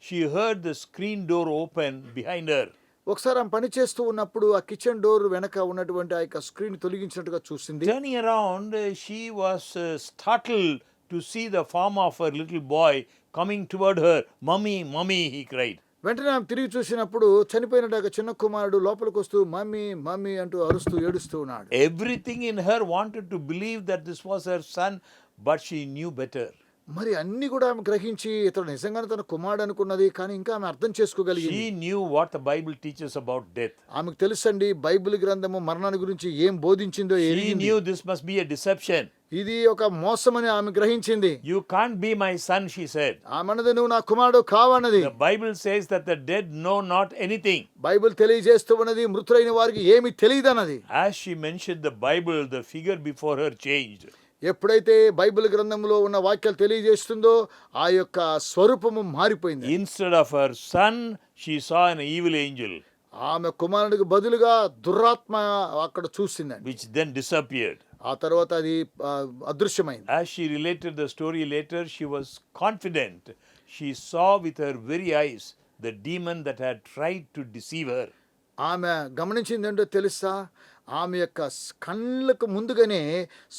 she heard the screen door open behind her. ఒకసారి ఆమె పని చేస్తూ ఉన్నప్పుడు ఆ కిచెన్ డోర్ వెనక ఉన్నటువంటి ఆ యొక్క స్క్రీన్ తొలగించినట్టుగా చూసింది. Turning around, she was startled to see the form of her little boy coming toward her. "Mummy, mummy," he cried. వెంటనే ఆమె తిరిగి చూసినప్పుడు చనిపోయిన చిన్న కుమారుడు లోపలికి వస్తూ మమ్మీ మమ్మీ అంటూ అరుస్తూ ఏడుస్తూ ఉన్నాడు. Everything in her wanted to believe that this was her son, but she knew better. మరి అన్ని కూడా ఆమె గ్రహించి ఇతడు నిజంగానే తన కుమారుడు అనుకున్నది, కానీ ఇంకా ఆమె అర్థం చేసుకోగలిగింది. She knew what the Bible teaches about death. ఆమెకు తెలుసండి బైబిల్ గ్రంథము మరణాన్ని గురించి ఏం బోధించిందో She ఎరిగింది. knew this must be a deception. ఇది ఒక మోసమని ఆమె గ్రహించింది. "You can't be my son," she said. ఆమెన్నది నువ్వు నా కుమారుడు కావన్నది. The Bible says that the dead know not anything. Bible తెలియజేస్తూ ఉన్నది మృతులైన వారికి ఏమి తెలియదన్నది. As she mentioned the Bible, the figure before her changed. ఎప్పుడైతే బైబిల్ గ్రంథంలో ఉన్న వాక్యాలు తెలియజేస్తుందో ఆ యొక్క స్వరూపము మారిపోయింది. Instead of her son, she saw an evil angel, ఆమె కుమారునికి బదులుగా దురాత్మ అక్కడ చూసిందండి. which then disappeared. ఆ తర్వాత అది అదృశ్యమైంది. As she related the story later, she was confident. She saw with her very eyes the demon that had tried to deceive her. ఆమె గమనించింది ఏంటో తెలుసా, ఆమె యొక్క కళ్ళకు ముందుగానే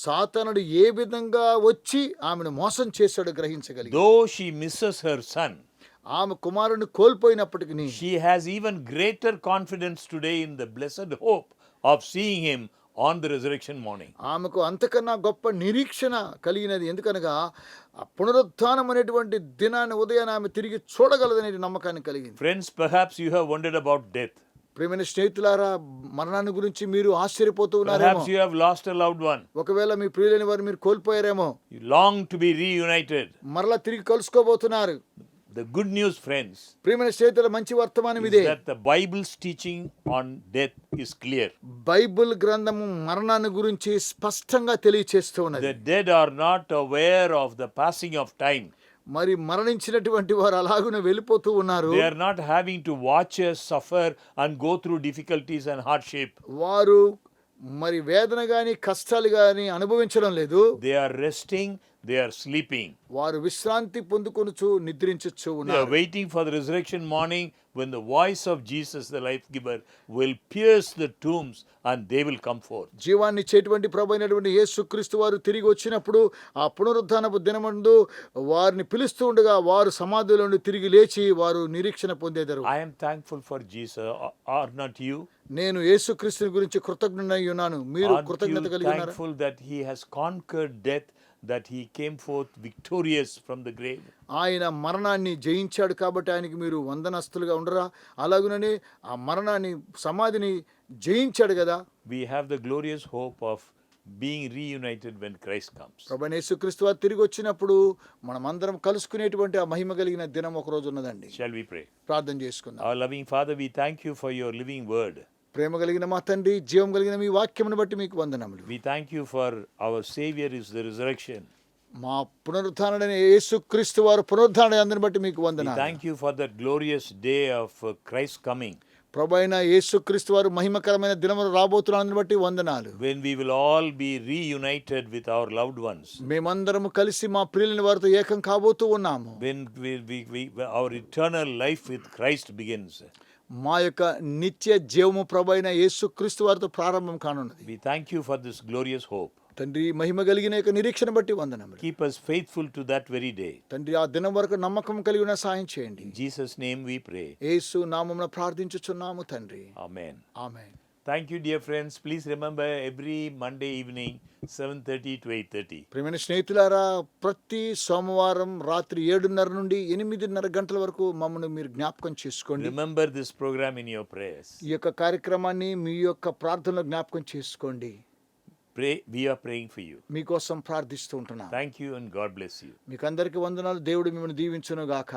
సాతానుడు ఏ విధంగా వచ్చి ఆమెను మోసం చేశాడో గ్రహించగలిగింది. Though she misses her son, ఆమె కుమారుని కోల్పోయినప్పటికీ she has even greater confidence today in the blessed hope of seeing him on the resurrection morning. ఆమెకు అంతకన్నా గొప్ప నిరీక్షణ కలిగినది. ఎందుకనగా ఆ పునరుత్థానం అనేటువంటి దినాన్ని ఉదయాన్ని ఆమె తిరిగి చూడగలదనే నమ్మకాన్ని కలిగింది. Friends, perhaps you have wondered about death. ప్రియమైన స్నేహితులారా, మరణాన్ని గురించి మీరు ఆశ్చర్యపోతూ ఉన్నారేమో. Perhaps you have lost a loved one. ఒకవేళ మీ ప్రియులైన వారు మీరు కోల్పోయారేమో. You long to be reunited. మరలా తిరిగి కలుసుకోబోతున్నారు. The good news, friends, ప్రియమైన స్నేహితుల మంచి వర్తమానం is ఇదే. that the Bible's teaching on death is clear. Bible గ్రంథము మరణాన్ని గురించి స్పష్టంగా తెలియచేస్తూ ఉన్నది. The dead are not aware of the passing of time. మరి మరణించినటువంటి వారు అలాగునే వెళ్ళిపోతూ ఉన్నారు. They are not having to watch us suffer and go through difficulties and hardship. వారు మరి వేదన గాని కష్టాలు గాని అనుభవించడం లేదు. They are resting, they are sleeping. వారు విశ్రాంతి పొందుకొనుచు నిద్రించుచు They are ఉన్నారు. waiting for the resurrection morning when the voice of Jesus, the life giver, will pierce the tombs and they will come forth. జీవాన్ని ఇచ్చేటువంటి ప్రభు అయినటువంటి యేసుక్రీస్తు వారు తిరిగి వచ్చినప్పుడు ఆ పునరుత్థానపు దినమందు వారిని పిలుస్తూ ఉండగా వారు సమాధిలో నుండి తిరిగి లేచి వారు నిరీక్షణ పొందేదరు. I am thankful for Jesus, are not you? నేను యేసుక్రీస్తుని గురించి కృతజ్ఞుడై ఉన్నాను. మీరు Aren't కృతజ్ఞత you కలిగి ఉన్నారా? thankful that he has conquered death, that he came forth victorious from the grave? ఆయన మరణాన్ని జయించాడు కాబట్టి ఆయనకి మీరు వందనస్తులుగా ఉండరా? అలాగునని ఆ మరణాన్ని సమాధిని జయించాడు కదా. We have the glorious hope of being reunited when Christ comes. ప్రభువైన యేసుక్రీస్తు వారు తిరిగి వచ్చినప్పుడు మనమందరం కలుసుకునేటువంటి ఆ మహిమ కలిగిన దినం ఒక రోజు ఉన్నదండి. Shall we pray? ప్రార్థన చేసుకుందాం. Our loving Father, we thank you for your living word. ప్రేమ కలిగిన మా తండ్రి, జీవం కలిగిన మీ వాక్యమును బట్టి మీకు వందనములు. We thank you for our Savior is the resurrection. మా పునరుత్థానుడైన యేసుక్రీస్తు వారు పునరుత్థానం అందరిని బట్టి మీకు We వందనాలు. thank you for that glorious day of Christ coming, ప్రభు అయిన యేసుక్రీస్తు వారు మహిమకరమైన దినములు రాబోతున్నారని బట్టి వందనాలు. when we will all be reunited with our loved ones, మేమందరము కలిసి మా ప్రియులైన వారితో ఏకం కాబోతూ ఉన్నాము. when our eternal life with Christ begins. మా యొక్క నిత్య జీవము ప్రభు అయిన యేసుక్రీస్తు వారితో ప్రారంభం కానున్నది. We thank you for this glorious hope. తండ్రి, మహిమ కలిగిన యొక్క నిరీక్షణ బట్టి వందనములు. Keep us faithful to that very day. తండ్రి, ఆ దినం వరకు నమ్మకం కలిగి ఉన్న సాయం చేయండి. In Jesus' name we pray. యేసు నామమున ప్రార్థించుచున్నాము తండ్రి. Amen. Amen. Thank you, dear friends. Please remember every Monday evening, 7:30 to 8:30. ప్రియమైన స్నేహితులారా, ప్రతి సోమవారం రాత్రి 7:30 నుండి 8:30 గంటల వరకు మమ్మల్ని మీరు జ్ఞాపకం చేసుకోండి. Remember this program in your prayers. ఈ యొక్క కార్యక్రమాన్ని మీ యొక్క ప్రార్థనలో జ్ఞాపకం చేసుకోండి. Pray. We are praying for you. మీకోసం ప్రార్థిస్తూ ఉంటున్నాం. Thank you and God bless you. మీకు అందరికీ వందనాలు. దేవుడు మిమ్మల్ని దీవించును గాక.